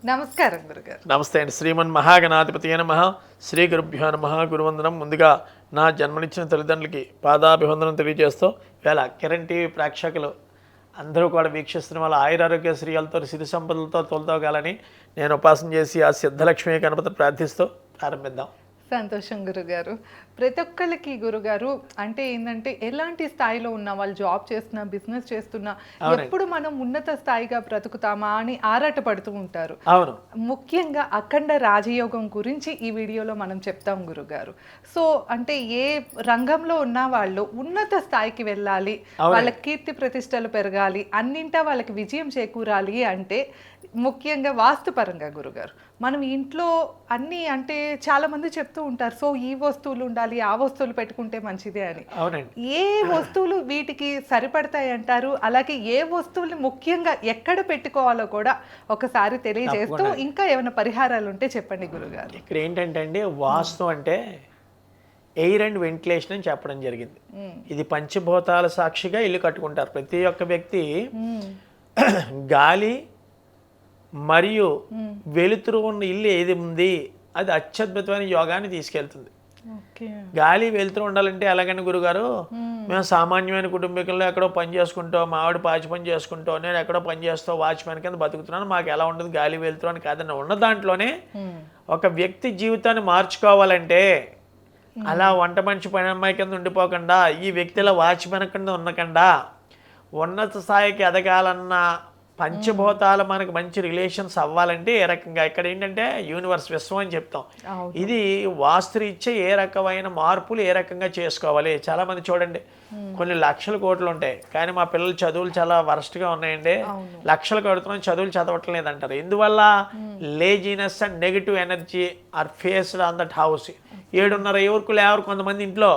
నమస్కారం గురుగారు. నమస్తే అండి. శ్రీమన్ మహాగణాధిపతి నమః. శ్రీ గురుభ్యో నమః. గురువందనం. ముందుగా నా జన్మనిచ్చిన తల్లిదండ్రులకి పాదాభివందనం తెలియజేస్తూ ఇవాళ కిరణ్ టీవీ ప్రేక్షకులు అందరూ కూడా వీక్షిస్తున్న వాళ్ళ ఆయురారోగ్య శ్రీయాలతో సిరి సంపదలతో తోలుతోగాలని నేను ఉపాసన చేసి ఆ సిద్ధలక్ష్మి గణపతి ప్రార్థిస్తూ ప్రారంభిద్దాం. సంతోషం గురుగారు. ప్రతి ఒక్కళ్ళకి గురుగారు అంటే ఏంటంటే ఎలాంటి స్థాయిలో ఉన్నా, వాళ్ళు జాబ్ చేస్తున్నా, బిజినెస్ చేస్తున్నా, ఎప్పుడు మనం ఉన్నత స్థాయిగా బ్రతుకుతామా అని ఆరాట పడుతూ ఉంటారు. అవును. ముఖ్యంగా అఖండ రాజయోగం గురించి ఈ వీడియోలో మనం చెప్తాం గురుగారు. సో అంటే ఏ రంగంలో ఉన్న వాళ్ళు ఉన్నత స్థాయికి వెళ్ళాలి, వాళ్ళ కీర్తి ప్రతిష్టలు పెరగాలి, అన్నింటా వాళ్ళకి విజయం చేకూరాలి అంటే ముఖ్యంగా వాస్తుపరంగా గురుగారు మనం ఇంట్లో అన్ని అంటే చాలా మంది చెప్తూ ఉంటారు, సో ఈ వస్తువులు ఉండాలి, ఆ వస్తువులు పెట్టుకుంటే మంచిదే అని. అవునండి. ఏ వస్తువులు వీటికి సరిపడతాయి అంటారు? అలాగే ఏ వస్తువుల్ని ముఖ్యంగా ఎక్కడ పెట్టుకోవాలో కూడా ఒకసారి తెలియజేస్తూ ఇంకా ఏమైనా పరిహారాలు ఉంటే చెప్పండి గురుగారు. ఇక్కడ ఏంటంటే అండి, వాస్తు అంటే ఎయిర్ అండ్ వెంటిలేషన్ అని చెప్పడం జరిగింది. ఇది పంచభూతాల సాక్షిగా ఇల్లు కట్టుకుంటారు. ప్రతి ఒక్క వ్యక్తి గాలి మరియు వెలుతురు ఉన్న ఇల్లు ఏది ఉంది అది అత్యద్భుతమైన యోగాన్ని తీసుకెళ్తుంది. గాలి వెలుతురు ఉండాలంటే ఎలాగండి గురుగారు? మేము సామాన్యమైన కుటుంబీకుల్లో ఎక్కడో పని చేసుకుంటాం, మా ఆవిడ పాచి పని చేసుకుంటాం, నేను ఎక్కడో పని చేస్తాం, వాచ్మెన్ కింద బతుకుతున్నాను, మాకు ఎలా ఉండదు గాలి వెలుతురు అని కాదండి. ఉన్న దాంట్లోనే ఒక వ్యక్తి జీవితాన్ని మార్చుకోవాలంటే అలా వంట మనిషి పని అమ్మాయి కింద ఉండిపోకుండా, ఈ వ్యక్తిలో వాచ్మెన్ కింద ఉండకుండా ఉన్నత స్థాయికి ఎదగాలన్న పంచభూతాలు మనకు మంచి రిలేషన్స్ అవ్వాలంటే ఏ రకంగా ఇక్కడ ఏంటంటే యూనివర్స్ విశ్వం అని చెప్తాం. ఇది వాస్తురీత్యా ఏ రకమైన మార్పులు ఏ రకంగా చేసుకోవాలి. చాలా మంది చూడండి, కొన్ని లక్షల కోట్లు ఉంటాయి కానీ మా పిల్లలు చదువులు చాలా వరస్ట్గా ఉన్నాయండి, లక్షలు కడుతున్నాం చదువులు చదవటం లేదంటారు. ఎందువల్ల? Laziness and negative energy are faced on that house. 7:30 ఎవరికి లేవరు కొంతమంది ఇంట్లో.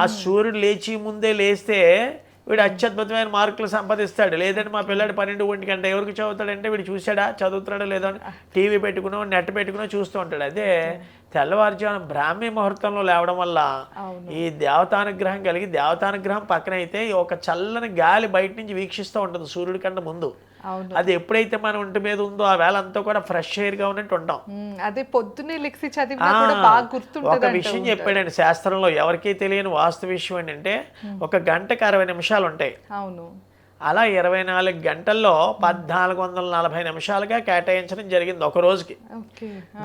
ఆ సూర్యుడు లేచి ముందే లేస్తే వీడు అత్యద్భుతమైన మార్కులు సంపాదిస్తాడు. లేదంటే మా పిల్లాడు 12 గంట ఎవరికి చదువుతాడంటే వీడు చూసాడా చదువుతాడో లేదో అని టీవీ పెట్టుకునో నెట్ పెట్టుకునో చూస్తూ ఉంటాడు. అదే తెల్లవారుజామున బ్రాహ్మీ ముహూర్తంలో లేవడం వల్ల ఈ దేవతానుగ్రహం కలిగి, దేవతానుగ్రహం పక్కన అయితే ఒక చల్లని గాలి బయట నుంచి వీక్షిస్తూ ఉంటుంది సూర్యుడి కంటే ముందు. అది ఎప్పుడైతే మన ఒంటి మీద ఉందో ఆ వేళ అంతా కూడా ఫ్రెష్ ఎయిర్ గా ఉన్నట్టు ఉంటాం. అదే పొద్దున్నే లెక్సి చదివినా కూడా బాగా గుర్తుంటుంది. ఒక విషయం చెప్పాడండి శాస్త్రంలో, ఎవరికీ తెలియని వాస్తు విషయం ఏంటంటే, ఒక గంటకు 60 నిమిషాలు ఉంటాయి. అవును. అలా 24 గంటల్లో 1440 నిమిషాలుగా కేటాయించడం జరిగింది ఒక రోజుకి.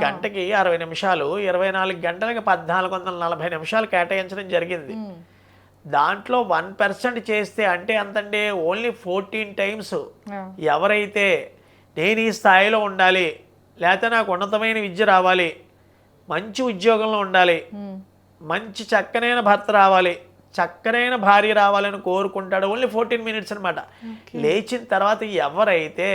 గంటకి 60 నిమిషాలు, 24 గంటలకి 1440 నిమిషాలు కేటాయించడం జరిగింది. దాంట్లో 1% చేస్తే అంటే అంతంటే ఓన్లీ 14 టైమ్స్ ఎవరైతే నేను ఈ స్థాయిలో ఉండాలి, లేకపోతే నాకు ఉన్నతమైన విద్య రావాలి, మంచి ఉద్యోగంలో ఉండాలి, మంచి చక్కనైన భర్త రావాలి, చక్కనైన భార్య రావాలని కోరుకుంటాడు, ఓన్లీ 14 మినిట్స్ అనమాట. లేచిన తర్వాత ఎవరైతే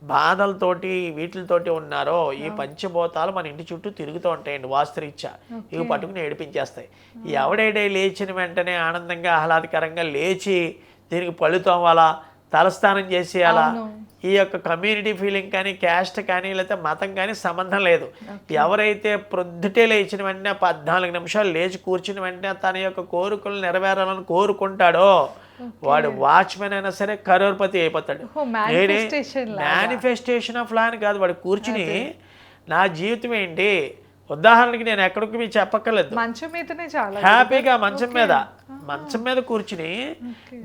బాధలతోటి వీటితోటి ఉన్నారో ఈ పంచభూతాలు మన ఇంటి చుట్టూ తిరుగుతూ ఉంటాయండి వాస్తురీత్యా. ఇవి పట్టుకుని ఏడిపించేస్తాయి. ఎవడైతే లేచిన వెంటనే ఆనందంగా ఆహ్లాదకరంగా లేచి దీనికి పళ్ళుతాం అలా తలస్నానం చేసేయాలా, ఈ యొక్క కమ్యూనిటీ ఫీలింగ్ కానీ క్యాస్ట్ కానీ లేకపోతే మతం కానీ సంబంధం లేదు. ఎవరైతే ప్రొద్దుటే లేచిన వెంటనే 14 నిమిషాలు లేచి కూర్చుని వెంటనే తన యొక్క కోరికలు నెరవేరాలని కోరుకుంటాడో వాడు వాచ్మెన్ అయినా సరే కరోర్పతి అయిపోతాడు. మేనిఫెస్టేషన్ ఆఫ్ లా అని కాదు, వాడు కూర్చుని నా జీవితం ఏంటి, ఉదాహరణకి నేను ఎక్కడికి మీకు చెప్పక్కర్లేదు, హ్యాపీగా మంచం మీద కూర్చుని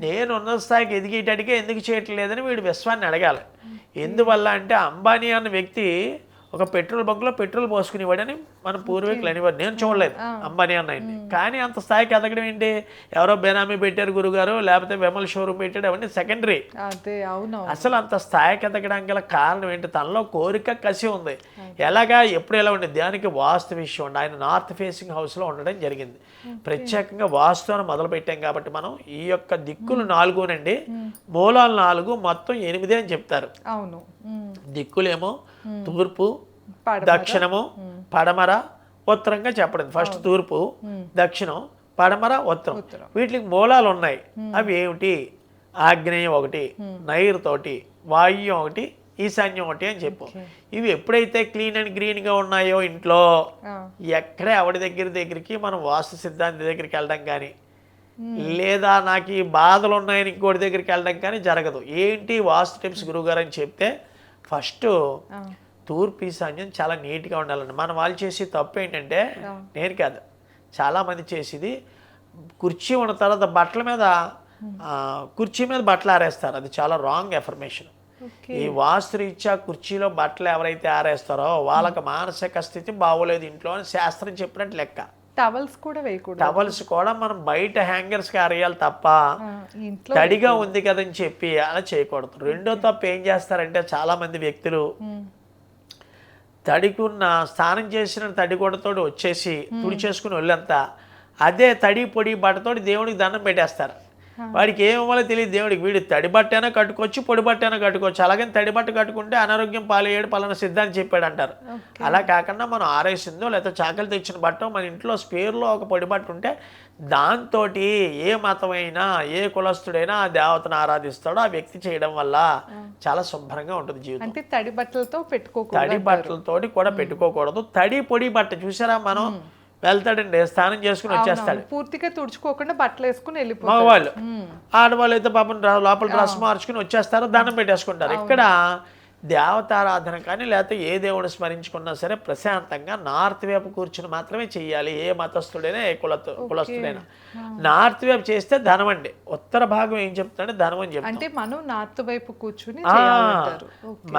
నేను ఉన్న స్థాయికి ఎదిగేటట్టుగా ఎందుకు చేయట్లేదని వీడు విశ్వాన్ని అడగాలి. ఎందువల్ల అంటే అంబానీ అన్న వ్యక్తి ఒక పెట్రోల్ బంక్లో పెట్రోల్ పోసుకునేవాడని మన పూర్వీకులు అనేవారు. నేను చూడలేదు అంబానీ అన్నయ్యని, కానీ అంత స్థాయికి ఎదగడం ఏంటి, ఎవరో బెనామీ పెట్టారు గురుగారు, లేకపోతే విమల్ షోరూమ్ పెట్టాడు, అవన్నీ సెకండరీ. అసలు అంత స్థాయికి ఎదగడానికి గల కారణం ఏంటి? తనలో కోరిక కసి ఉంది. ఎలాగా ఎప్పుడు ఎలా ఉండేది? దానికి వాస్తు విషయం ఉండి ఆయన నార్త్ ఫేసింగ్ హౌస్లో ఉండడం జరిగింది. ప్రత్యేకంగా వాస్తుని మొదలు పెట్టాం కాబట్టి మనం ఈ యొక్క దిక్కులు 4నండి, మూలాలు 4, మొత్తం 8 అని చెప్తారు. దిక్కులేమో తూర్పు, దక్షిణము, పడమర, ఉత్తరంగా చెప్పడం. ఫస్ట్ తూర్పు, దక్షిణం, పడమర, ఉత్తరం. వీటికి మూలాలు ఉన్నాయి. అవి ఏమిటి? ఆగ్నేయం ఒకటి, నైరుతోటి, వాయువ్యం ఒకటి, ఈశాన్యం ఒకటి అని చెప్పు. ఇవి ఎప్పుడైతే క్లీన్ అండ్ గ్రీన్గా ఉన్నాయో ఇంట్లో ఎక్కడే ఆవిడ దగ్గరికి మనం వాస్తు సిద్ధాంతి దగ్గరికి వెళ్ళడం కానీ, లేదా నాకు ఈ బాధలు ఉన్నాయని ఇంకోటి దగ్గరికి వెళ్ళడం కానీ జరగదు. ఏంటి వాస్తు టిప్స్ గురువుగారు అని చెప్తే ఫస్ట్ తూర్పు ఈశాన్యం చాలా నీట్గా ఉండాలండి. మన వాళ్ళు చేసే తప్పు ఏంటంటే, నేను కాదు చాలామంది చేసేది, కుర్చీ ఉన్న తర్వాత బట్టల మీద కుర్చీ మీద బట్టలు ఆరేస్తారు. అది చాలా రాంగ్ ఎఫర్మేషన్. ఈ వాస్తురీత్యా కుర్చీలో బట్టలు ఎవరైతే ఆరేస్తారో వాళ్ళకి మానసిక స్థితి బాగోలేదు ఇంట్లో అని శాస్త్రం చెప్పినట్టు లెక్క. టవల్స్ కూడా వేయకూడదు. టవల్స్ కూడా మనం బయట హ్యాంగర్స్కి ఆరేయాలి తప్ప తడిగా ఉంది కదని చెప్పి అలా చేయకూడదు. రెండో తప్పు ఏం చేస్తారంటే చాలామంది వ్యక్తులు తడికున్న స్నానం చేసిన తడిగొడతో వచ్చేసి తుడి చేసుకుని వెళ్ళంతా అదే తడి పొడి బట్టతోటి దేవుడికి దండం పెట్టేస్తారు. వాడికి ఏమవ్వాలో తెలియదు దేవుడికి. వీడు తడి బట్టైనా కట్టుకోవచ్చు, పొడి బట్టైనా కట్టుకోవచ్చు. అలాగని తడి బట్ట కట్టుకుంటే అనారోగ్యం పాలయ్యాడు పలానా సిద్ధాన్ని చెప్పాడు అంటారు. అలా కాకుండా మనం ఆరేసిందో లేకపోతే చాకలి తెచ్చిన బట్ట మన ఇంట్లో స్పేర్లో ఒక పొడి బట్ట ఉంటే దాంతో ఏ మతమైనా ఏ కులస్తుడైనా ఆ దేవతను ఆరాధిస్తాడో ఆ వ్యక్తి చేయడం వల్ల చాలా శుభ్రంగా ఉంటుంది జీవితం. అంటే తడి బట్టలతో పెట్టుకోకూడదు. తడి బట్టలతోటి కూడా పెట్టుకోకూడదు. తడి పొడి బట్ట చూసారా, మనం వెళ్తాడండి స్నానం చేసుకుని వచ్చేస్తాడు, పూర్తిగా తుడుచుకోకుండా బట్టలు వేసుకుని వెళ్ళిపోతారు. మగవాళ్ళు. ఆడవాళ్ళు అయితే పాపం లోపల డ్రెస్ మార్చుకుని వచ్చేస్తారు, దండం పెట్టేసుకుంటారు. ఇక్కడ దేవతారాధన కానీ లేకపోతే ఏ దేవుడు స్మరించుకున్నా సరే ప్రశాంతంగా నార్త్ వైపు కూర్చుని మాత్రమే చెయ్యాలి. ఏ మతస్థుడైనా ఏ కులస్తుడైనా నార్త్ వైపు చేస్తే ధనం అండి. ఉత్తర భాగం ఏం చెప్తాడంటే ధనం అని చెప్తాం. అంటే మనం నార్త్ వైపు కూర్చుని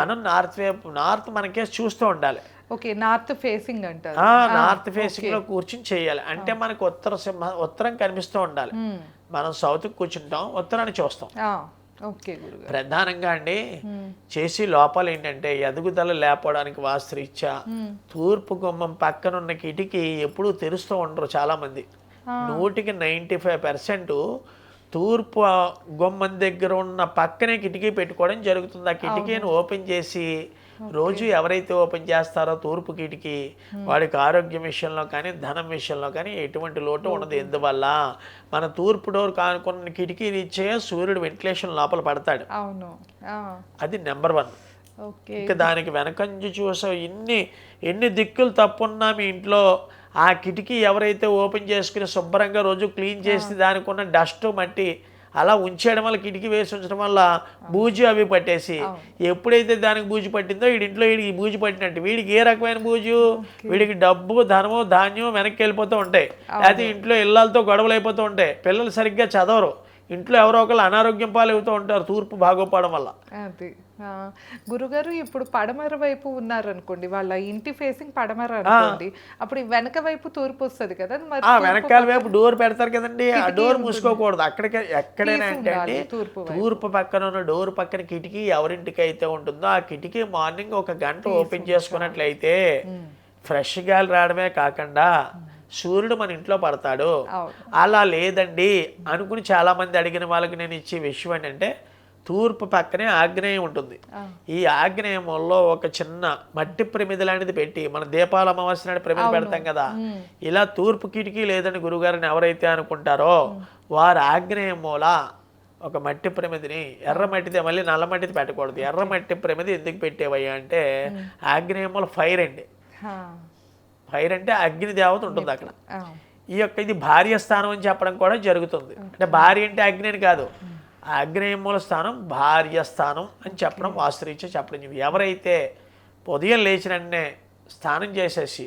మనం నార్త్ వైపు, నార్త్ మనకే చూస్తూ ఉండాలి. ఓకే, నార్త్ ఫేసింగ్ అంటారు. నార్త్ ఫేసింగ్ లో కూర్చుని చేయాలి. అంటే మనకు ఉత్తరం కనిపిస్తూ ఉండాలి. మనం సౌత్ కూర్చుంటాం, ఉత్తరాన్ని చూస్తాం. ప్రధానంగా అండి చేసి లోపాలు ఏంటంటే ఎదుగుదల లేకపోవడానికి వాస్తురీత్యా తూర్పు గుమ్మం పక్కనున్న కిటికీ ఎప్పుడూ తెరుస్తూ ఉండరు చాలా మంది. 95% తూర్పు గుమ్మం దగ్గర ఉన్న పక్కనే కిటికీ పెట్టుకోవడం జరుగుతుంది. ఆ కిటికీని ఓపెన్ చేసి రోజు ఎవరైతే ఓపెన్ చేస్తారో తూర్పు కిటికీ వాడికి ఆరోగ్యం విషయంలో కానీ ధనం విషయంలో కానీ ఎటువంటి లోటు ఉండదు. ఎందువల్ల మన తూర్పు డోర్ కానుకున్న కిటికీ ఇచ్చే సూర్యుడు వెంటిలేషన్ లోపల పడతాడు. అది నెంబర్ 1. ఇంకా దానికి వెనకంజు చూసా ఎన్ని దిక్కులు తప్పున్నా మీ ఇంట్లో ఆ కిటికీ ఎవరైతే ఓపెన్ చేసుకుని శుభ్రంగా రోజు క్లీన్ చేసి దానికి ఉన్న డస్ట్ మట్టి అలా ఉంచేయడం వల్ల కిటికీ వేసి ఉంచడం వల్ల బూజు అవి పట్టేసి ఎప్పుడైతే దానికి బూజు పట్టిందో వీడింట్లో వీడికి బూజు పట్టినట్టు. వీడికి ఏ రకమైన బూజు, వీడికి డబ్బు ధనము ధాన్యం వెనక్కి వెళ్ళిపోతూ ఉంటాయి. లేకపోతే ఇంట్లో ఇళ్ళతో గొడవలు అయిపోతూ ఉంటాయి. పిల్లలు సరిగ్గా చదవరు, ఇంట్లో ఎవరో ఒకళ్ళు అనారోగ్యం పాలవుతూ ఉంటారు తూర్పు బాగోపడం వల్ల. అది గురుగారు ఇప్పుడు పడమర వైపు ఉన్నారనుకోండి, వాళ్ళ ఇంటి ఫేసింగ్ పడమర అనుకోండి, అప్పుడు వెనక వైపు తూర్పు వస్తుంది కదా, వెనకాల వైపు డోర్ పెడతారు కదండి, ఆ డోర్ మూసుకోకూడదు. అక్కడికి ఎక్కడైనా అంటే తూర్పు పక్కన ఉన్న డోర్ పక్కన కిటికీ ఎవరింటికి అయితే ఉంటుందో ఆ కిటికీ మార్నింగ్ 1 గంట ఓపెన్ చేసుకున్నట్లయితే ఫ్రెష్ గాలి రావడమే కాకుండా సూర్యుడు మన ఇంట్లో పడతాడు. అలా లేదండి అనుకుని చాలా మంది అడిగిన వాళ్ళకి నేను ఇచ్చే విషయం ఏంటంటే తూర్పు పక్కనే ఆగ్నేయం ఉంటుంది. ఈ ఆగ్నేయంలో ఒక చిన్న మట్టి ప్రమిది లాంటిది పెట్టి మన దీపాల అమావాస్య నాడు ప్రమిది పెడతాం కదా, ఇలా తూర్పు కిటికీ లేదని గురుగారిని ఎవరైతే అనుకుంటారో వారు ఆగ్నేయం మూల ఒక మట్టి ప్రమిదిని, ఎర్ర మట్టిది, మళ్ళీ నల్ల మట్టిది పెట్టకూడదు, ఎర్ర మట్టి ప్రమిది ఎందుకు పెట్టేవయ్యా అంటే ఆగ్నేయం మూల ఫైర్ అండి. ఫైర్ అంటే అగ్ని దేవత ఉంటుంది అక్కడ. ఇది భార్య స్థానం అని చెప్పడం కూడా జరుగుతుంది. అంటే భార్య అంటే అగ్ని అని కాదు, ఆగ్నేయమూల స్థానం భార్య స్థానం అని చెప్పడం వాస్తురీత్యా చెప్పడం. ఎవరైతే ఉదయం లేచినన్నే స్నానం చేసేసి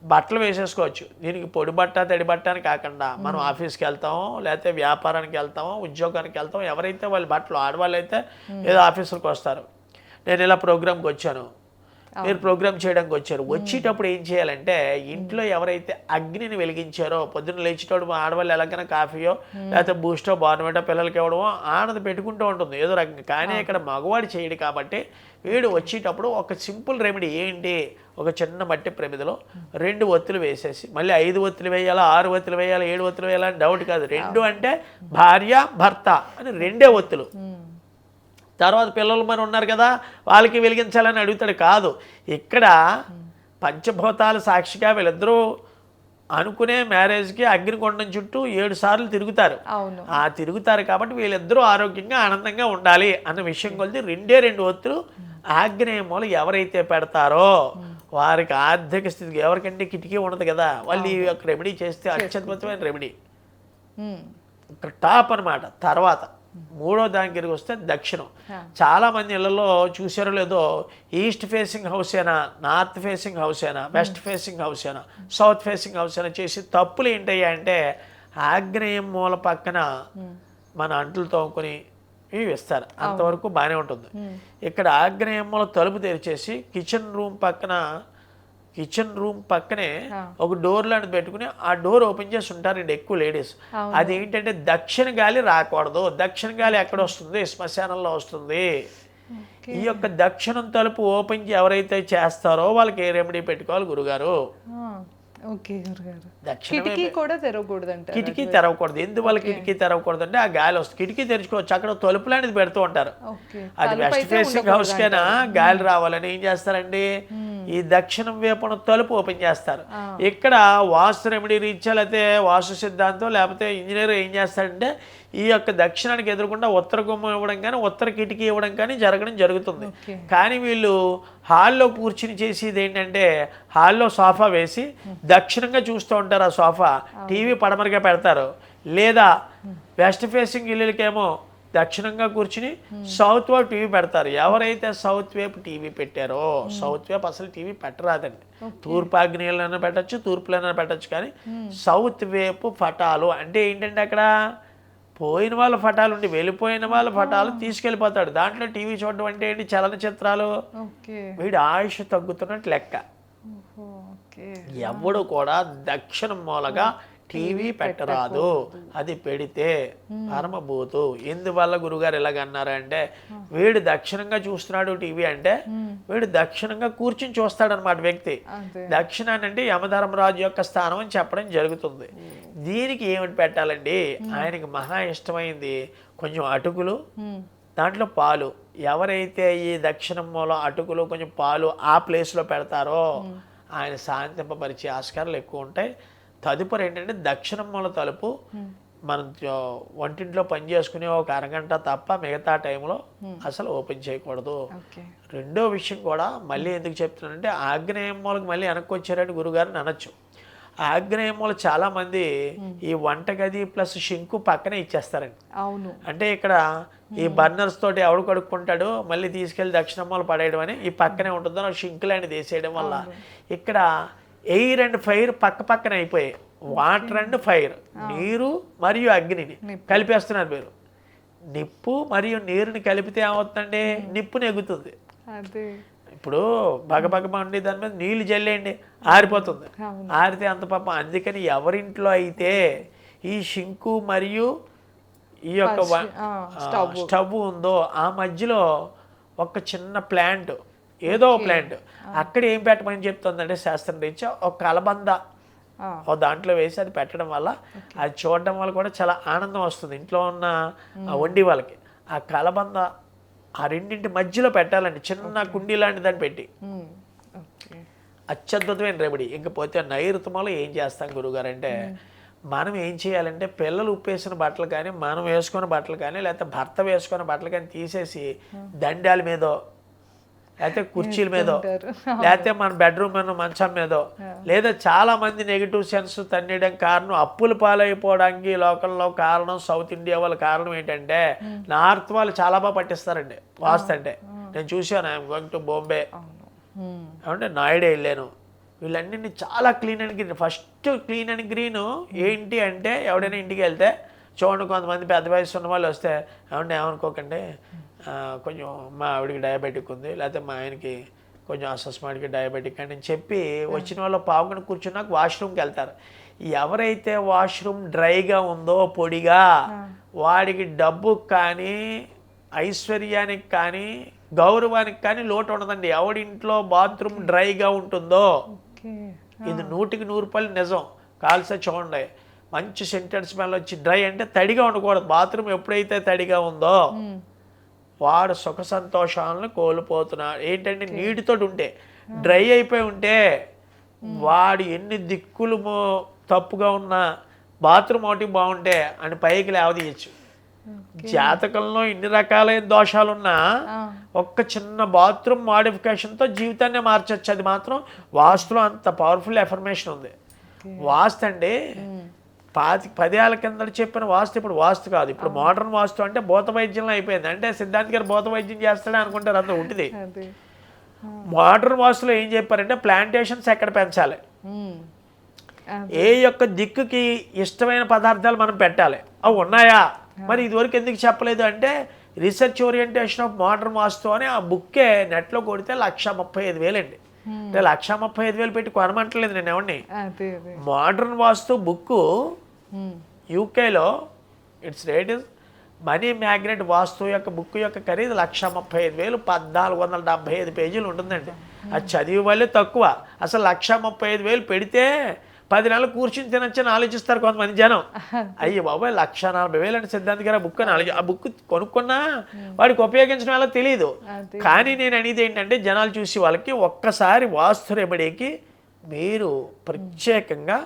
బట్టలు వేసేసుకోవచ్చు. దీనికి పొడి బట్ట తడి బట్ట అని కాకుండా మనం ఆఫీస్కి వెళ్తామో లేకపోతే వ్యాపారానికి వెళ్తామో ఉద్యోగానికి వెళ్తామో ఎవరైతే వాళ్ళ బట్టలు, ఆడవాళ్ళు అయితే ఏదో ఆఫీసులకు వస్తారు, నేను ఇలా ప్రోగ్రామ్కి వచ్చాను, మీరు ప్రోగ్రామ్ చేయడానికి వచ్చారు, వచ్చేటప్పుడు ఏం చేయాలంటే ఇంట్లో ఎవరైతే అగ్నిని వెలిగించారో పొద్దున్న లేచేటప్పుడు ఆడవాళ్ళు ఎలాగైనా కాఫీయో లేకపోతే బూస్టో బార్నవేటో పిల్లలకి ఇవ్వడమో ఆడది పెట్టుకుంటూ ఉంటుంది ఏదో రకంగా. కానీ ఇక్కడ మగవాడు చేయడు కాబట్టి వీడు వచ్చేటప్పుడు ఒక సింపుల్ రెమెడీ ఏంటి, ఒక చిన్న మట్టి ప్రమిదిలో 2 ఒత్తులు వేసేసి, మళ్ళీ 5 ఒత్తులు వేయాలా 6 ఒత్తులు వేయాలా 7 ఒత్తులు వేయాలా అని డౌట్ కాదు. 2 అంటే భార్య భర్త అని 2 ఒత్తులు. తర్వాత పిల్లలు మరి ఉన్నారు కదా వాళ్ళకి వెలిగించాలని అడుగుతాడు. కాదు, ఇక్కడ పంచభూతాలు సాక్షిగా వీళ్ళిద్దరూ అనుకునే మ్యారేజ్కి అగ్నికొండం చుట్టూ 7 సార్లు తిరుగుతారు. ఆ తిరుగుతారు కాబట్టి వీళ్ళిద్దరూ ఆరోగ్యంగా ఆనందంగా ఉండాలి అన్న విషయం కొలిది 2 ఒత్తులు ఆగ్నేయములు ఎవరైతే పెడతారో వారికి ఆర్థిక స్థితికి, ఎవరికంటే కిటికీ ఉండదు కదా, వాళ్ళు ఈ యొక్క రెమెడీ చేస్తే అత్యద్భుతమైన రెమెడీ టాప్ అనమాట. తర్వాత మూడో దాని దగ్గరికి వస్తే దక్షిణం. చాలా మంది ఇళ్లలో చూసారో లేదో, ఈస్ట్ ఫేసింగ్ హౌస్ అయినా, నార్త్ ఫేసింగ్ హౌస్ అయినా, వెస్ట్ ఫేసింగ్ హౌస్ అయినా, సౌత్ ఫేసింగ్ హౌస్ అయినా చేసి తప్పులు ఏంటయ్యా అంటే ఆగ్నేయం మూల పక్కన మన అంట్లు తోముకొని ఇవి ఇస్తారు, అంతవరకు బాగానే ఉంటుంది. ఇక్కడ ఆగ్నేయం మూల తలుపు తెరిచేసి కిచెన్ రూమ్ పక్కనే ఒక డోర్ లాంటిది పెట్టుకుని ఆ డోర్ ఓపెన్ చేసి ఉంటారండి ఎక్కువ లేడీస్. అది ఏంటంటే దక్షిణ గాలి రాకూడదు. దక్షిణ గాలి ఎక్కడ వస్తుంది? శ్మశానంలో వస్తుంది. ఈ యొక్క దక్షిణం తలుపు ఓపెన్ ఎవరైతే చేస్తారో వాళ్ళకి ఏ రెమెడీ పెట్టుకోవాలి గురుగారు? కిటికీ కూడా తెరవకూడదు. కిటికీ తెరవకూడదు. ఎందువల్ల కిటికీ తెరవకూడదు అంటే ఆ గాలి వస్తుంది. కిటికీ తెరుచుకోవచ్చు, అక్కడ తలుపు లాంటిది పెడుతూ ఉంటారు. అది వెస్ట్ ఫేసింగ్ హౌస్ కైనా గాలి రావాలని ఏం చేస్తారండి, ఈ దక్షిణం వైపున తలుపు ఓపెన్ చేస్తారు. ఇక్కడ వాస్తు రెమెడీ రీత్యా లేకపోతే వాస్తు సిద్ధాంతం లేకపోతే ఇంజనీర్ ఏం చేస్తాడంటే ఈ యొక్క దక్షిణానికి ఎదురుకుండా ఉత్తర గుమ్మం ఇవ్వడం కానీ ఉత్తర కిటికీ ఇవ్వడం కానీ జరుగుతుంది. కానీ వీళ్ళు హాల్లో కూర్చుని చేసేది ఏంటంటే హాల్లో సోఫా వేసి దక్షిణంగా చూస్తూ ఉంటారు. ఆ సోఫా టీవీ పడమరగా పెడతారు. లేదా వెస్ట్ ఫేసింగ్ ఇల్లులకేమో దక్షిణంగా కూర్చుని సౌత్ వైపు టీవీ పెడతారు. ఎవరైతే సౌత్ వైపు టీవీ పెట్టారో, సౌత్ వైపు అసలు టీవీ పెట్టరాదండి. తూర్పు ఆగ్నేయులైనా పెట్టచ్చు, తూర్పులైనా పెట్టచ్చు. కానీ సౌత్ వైపు పటాలు అంటే ఏంటంటే అక్కడ పోయిన వాళ్ళ పటాలు ఉండి వెళ్ళిపోయిన వాళ్ళ పటాలు తీసుకెళ్ళిపోతాడు. దాంట్లో టీవీ చూడడం అంటే ఏంటి, చలనచిత్రాలు. వీడి ఆయుష్ తగ్గుతున్నట్టు లెక్క. ఎవడు కూడా దక్షిణం మూలగా టీవీ పెట్టరాదు. అది పెడితే పరమభూతు. ఎందువల్ల గురుగారు ఇలాగన్నారంటే వీడు దక్షిణంగా చూస్తున్నాడు టీవీ అంటే వీడు దక్షిణంగా కూర్చుని చూస్తాడనమాట వ్యక్తి. దక్షిణాన్ని అంటే యమధర్మరాజు యొక్క స్థానం అని చెప్పడం జరుగుతుంది. దీనికి ఏమిటి పెట్టాలండి, ఆయనకి మహా ఇష్టమైంది కొంచెం అటుకులు, దాంట్లో పాలు. ఎవరైతే ఈ దక్షిణం మూలం అటుకులు కొంచెం పాలు ఆ ప్లేస్లో పెడతారో ఆయన శాంతింపరిచే ఆస్కారాలు ఎక్కువ ఉంటాయి. తదుపరి ఏంటంటే దక్షిణం మూల తలుపు మనం వంటింట్లో పని చేసుకునే ఒక అరగంట తప్ప మిగతా టైంలో అసలు ఓపెన్ చేయకూడదు. రెండో విషయం కూడా మళ్ళీ ఎందుకు చెప్తున్నానంటే ఆగ్నేయం మూలకి మళ్ళీ వెనక్కి వచ్చారని గురుగారిని అనొచ్చు. ఆగ్నేయం మూల చాలా మంది ఈ వంటగది ప్లస్ షింకు పక్కనే ఇచ్చేస్తారండి. అవును, అంటే ఇక్కడ ఈ బర్నర్స్ తోటి ఎవడు కడుక్కుంటాడు మళ్ళీ తీసుకెళ్లి దక్షిణ మూల పడేయడం అని ఈ పక్కనే ఉంటుందో షింక్ లాంటిది వేసేయడం వల్ల ఇక్కడ ఎయిర్ అండ్ ఫైర్ పక్క పక్కన అయిపోయాయి. వాటర్ అండ్ ఫైర్, నీరు మరియు అగ్నిని కలిపేస్తున్నారు మీరు. నిప్పు మరియు నీరుని కలిపితే ఏమవుతుందండి, నిప్పు నెగ్గుతుంది. ఇప్పుడు బగబగమండి దాని మీద నీళ్ళు జల్లేయండి, ఆరిపోతుంది. ఆరితే అంత పాపం. అందుకని ఎవరింట్లో అయితే ఈ షింకు మరియు ఈ యొక్క స్టవ్ ఉందో ఆ మధ్యలో ఒక చిన్న ప్లాంట్, ఏదో ప్లాంట్ అక్కడ ఏం పెట్టమని చెప్తుందంటే శాస్త్రం రీత్యా ఒక కలబంద ఓ దాంట్లో వేసి అది పెట్టడం వల్ల అది చూడడం వల్ల కూడా చాలా ఆనందం వస్తుంది ఇంట్లో ఉన్న వండి వాళ్ళకి. ఆ కలబంద ఆ రెండింటి మధ్యలో పెట్టాలండి, చిన్న కుండీ లాంటి దాన్ని పెట్టి. అత్యద్భుతమైన రెమెడీ. ఇంకపోతే నైరుతమలో ఏం చేస్తాం గురుగారు అంటే మనం ఏం చేయాలంటే పిల్లలు ఉప్పేసిన బట్టలు కానీ మనం వేసుకున్న బట్టలు కానీ లేకపోతే భర్త వేసుకున్న బట్టలు కానీ తీసేసి దండాల మీదో లేకపోతే కుర్చీల మీదో లేకపోతే మన బెడ్రూమ్ మీద మంచం మీదో, లేదా చాలా మంది నెగిటివ్ సెన్స్ తన్నేయడం కారణం అప్పుల పాలైపోవడానికి లోకల్లో కారణం సౌత్ ఇండియా వాళ్ళ కారణం ఏంటంటే నార్త్ వాళ్ళు చాలా బాగా పట్టిస్తారండి వాస్తు అంటే. నేను చూశాను, ఐఎమ్ గోయింగ్ టు బాంబే అంటే నాయుడే వెళ్ళాను. వీళ్ళన్నింటినీ చాలా clean and green. First clean and green ఏంటి అంటే ఎవడైనా ఇంటికి వెళ్తే చూడండి కొంతమంది పెద్ద వయసు ఉన్న వాళ్ళు వస్తే ఏమంటే ఏమనుకోకండి కొంచెం మా ఆవిడికి డయాబెటిక్ ఉంది లేకపోతే మా ఆయనకి కొంచెం అసస్మాటికి డయాబెటిక్ అని చెప్పి వచ్చిన వాళ్ళు పావుకొని కూర్చున్నాక వాష్రూమ్కి వెళ్తారు. ఎవరైతే వాష్రూమ్ డ్రైగా ఉందో పొడిగా వాడికి డబ్బుకి కానీ ఐశ్వర్యానికి కానీ గౌరవానికి కానీ లోటు ఉండదండి. ఎవడింట్లో బాత్రూమ్ డ్రైగా ఉంటుందో ఇది 100కి 100 నిజం. కాల్సే చూడండి, మంచి సెంటెడ్ స్మెల్ వచ్చి డ్రై అంటే తడిగా ఉండకూడదు. బాత్రూమ్ ఎప్పుడైతే తడిగా ఉందో వాడు సుఖ సంతోషాలను కోల్పోతున్నాడు. ఏంటంటే నీటితో ఉంటే డ్రై అయిపోయి ఉంటే వాడు ఎన్ని దిక్కులు తప్పుగా ఉన్నా బాత్రూమ్ ఒకటి బాగుంటే అని పైకి లేవదీయచ్చు. జాతకంలో ఇన్ని రకాలైన దోషాలున్నా ఒక్క చిన్న బాత్రూమ్ మాడిఫికేషన్తో జీవితాన్ని మార్చచ్చు. అది మాత్రం వాస్తులో అంత పవర్ఫుల్ ఎఫర్మేషన్ ఉంది. వాస్తు అంటే 10 ఏళ్ల కింద చెప్పిన వాస్తు ఇప్పుడు వాస్తు కాదు, ఇప్పుడు మోడర్న్ వాస్తు అంటే భూత వైద్యంలో అయిపోయింది. అంటే సిద్ధాంత్ గారు భూత వైద్యం చేస్తాడే అనుకుంటారు, అంత ఉంటుంది. అదే మోడర్న్ వాస్తులో ఏం చెప్పారంటే ప్లాంటేషన్స్ ఎక్కడ పెంచాలి, ఏ యొక్క దిక్కుకి ఇష్టమైన పదార్థాలు మనం పెట్టాలి, అవి ఉన్నాయా, మరి ఇదివరకు ఎందుకు చెప్పలేదు అంటే రీసెర్చ్ ఓరియంటేషన్ ఆఫ్ మోడర్న్ వాస్తు అని ఆ బుక్కే నెట్లో కొడితే 1,35,000 అండి. అంటే 1,35,000 పెట్టి కొనమంటలేదు నేను ఎవరిని. మోడర్న్ వాస్తు బుక్ యూకేలో its rate is money magnet vastu యొక్క బుక్ యొక్క ఖరీదు 1,35,000, 1,475 పేజీలు ఉంటుందండి. అది చదివి వాళ్ళే తక్కువ. అసలు 1,35,000 పెడితే 10 నెలలు కూర్చుని తినొచ్చని ఆలోచిస్తారు కొంతమంది జనం. అయ్యి బాబాయ్ 1,40,000 అంటే సిద్ధాంత్ గారు ఆ బుక్ అని ఆ బుక్ కొనుక్కున్నా వాడికి ఉపయోగించడం వల్ల తెలియదు. కానీ నేను అనేది ఏంటంటే జనాలు చూసి వాళ్ళకి ఒక్కసారి వాస్తు రెమెడీకి మీరు ప్రత్యేకంగా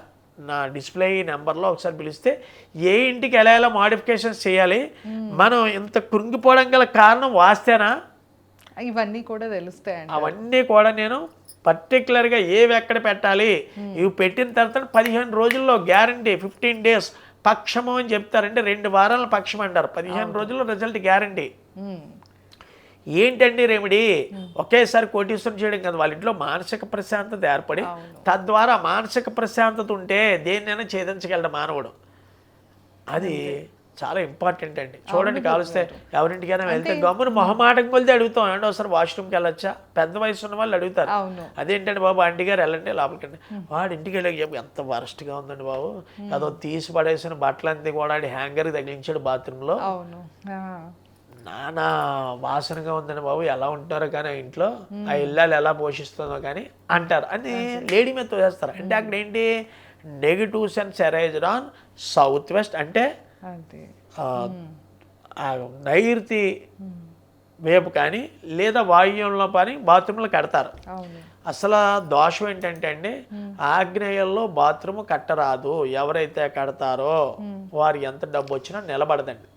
నా డిస్ప్లే నెంబర్లో ఒకసారి పిలిస్తే ఏ ఇంటికి ఎలా ఎలా మోడిఫికేషన్స్ చేయాలి, మనం ఇంత కృంగిపోవడం గల కారణం వాస్తేనా, ఇవన్నీ కూడా తెలుస్తాయండి. అవన్నీ కూడా నేను పర్టికులర్గా ఏవి ఎక్కడ పెట్టాలి, ఇవి పెట్టిన తర్వాత 15 రోజుల్లో గ్యారంటీ, 15 days పక్షము అని చెప్తారంటే 2 వారాల పక్షం అంటారు, 15 రోజుల్లో రిజల్ట్ గ్యారంటీ. ఏంటండి రెమెడీ, ఒకేసారి కోటీశ్వరం చేయడం కదా, వాళ్ళ ఇంట్లో మానసిక ప్రశాంతత ఏర్పడి తద్వారా మానసిక ప్రశాంతత ఉంటే దేన్నైనా ఛేదించగలడు మానవుడు. అది చాలా ఇంపార్టెంట్ అండి. చూడండి కాలుస్తే ఎవరింటికైనా వెళ్తే గమ్మున మొహమాటం కొలితే అడుగుతాం, అంటే ఒకసారి వాష్రూమ్కి వెళ్ళొచ్చా, పెద్ద వయసు ఉన్న వాళ్ళు అడుగుతారు. అదేంటంటే బాబు ఆంటీ గారు వెళ్ళండి లోపలికండి, వాడు ఇంటికి వెళ్ళి ఎంత వరస్ట్గా ఉందండి బాబు, అదో తీసి పడేసిన బట్టలంతా కూడా హ్యాంగర్కి తగిలించాడు బాత్రూంలో, నానా వాసనగా ఉందండి బాబు, ఎలా ఉంటారో కానీ ఆ ఇంట్లో, ఆ ఇల్లాలు ఎలా పోషిస్తుందో కానీ అంటారు అని లేడీ మీద తోసేస్తారు. అంటే అక్కడ ఏంటి negative sense arised on south west, అంటే నైరుతి వైపు కానీ లేదా వాయువ్యంలో కానీ బాత్రూంలో కడతారు. అసలు దోషం ఏంటంటే అండి ఆగ్నేయంలో బాత్రూమ్ కట్టరాదు, ఎవరైతే కడతారో వారు ఎంత డబ్బు వచ్చినా నిలబడదండి.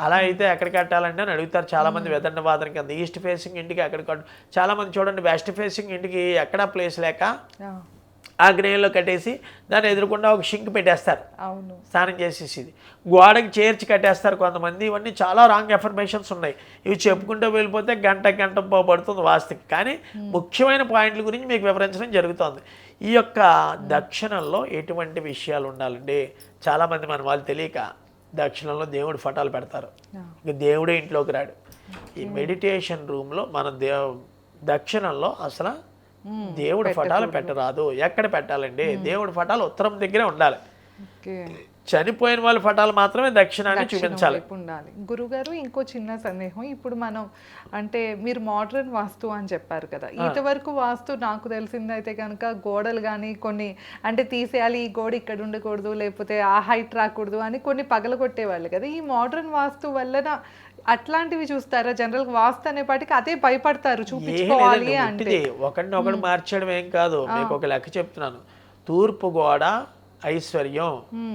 అలా అయితే ఎక్కడ కట్టాలంటే అని అడుగుతారు చాలామంది వెదండ వాదన కింద. ఈస్ట్ ఫేసింగ్ ఇంటికి ఎక్కడ కట్టు, చాలామంది చూడండి వెస్ట్ ఫేసింగ్ ఇంటికి ఎక్కడా ప్లేస్ లేక ఆగ్నేయంలో కట్టేసి దాన్ని ఎదురుకుండా ఒక షింక్ పెట్టేస్తారు స్నానం చేసేసి, గోడకి చేర్చి కట్టేస్తారు కొంతమంది. ఇవన్నీ చాలా రాంగ్ ఎఫర్మేషన్స్ ఉన్నాయి, ఇవి చెప్పుకుంటూ వెళ్ళిపోతే గంట పడుతుంది వాస్తుకి. కానీ ముఖ్యమైన పాయింట్ల గురించి మీకు వివరించడం జరుగుతుంది. ఈ యొక్క దక్షిణంలో ఎటువంటి విషయాలు ఉండాలండి, చాలామంది మన వాళ్ళు తెలియక దక్షిణంలో దేవుడి ఫోటోలు పెడతారు, ఇక దేవుడే ఇంట్లోకి రాడు. ఈ మెడిటేషన్ రూమ్లో మన దక్షిణంలో అసలు దేవుడి ఫోటోలు పెట్టరాదు. ఎక్కడ పెట్టాలండి, దేవుడి ఫోటోలు ఉత్తరం దగ్గరే ఉండాలి, చనిపోయిన వాళ్ళ ఫోటోలు మాత్రమే దక్షిణాన్ని చూపించాలి. గురుగారు ఇంకో చిన్న సందేహం, ఇప్పుడు మనం అంటే మీరు మోడర్న్ వాస్తు అని చెప్పారు కదా, ఇంతవరకు వాస్తు నాకు తెలిసిందైతే కనుక గోడలు కానీ కొన్ని అంటే తీసేయాలి, ఈ గోడ ఇక్కడ ఉండకూడదు, లేకపోతే ఆ హైట్ రాకూడదు అని కొన్ని పగలగొట్టేవాళ్ళు కదా, ఈ మోడర్న్ వాస్తు వలన అట్లాంటివి చూస్తారా? జనరల్ వాస్తు అనే పాటికి అదే భయపడతారు చూపించుకోవాలి అంటే. ఒకటి మార్చడం ఏం కాదు, మీకు ఒక లెక్క చెప్తున్నాను. తూర్పు గోడ ఐశ్వర్యం,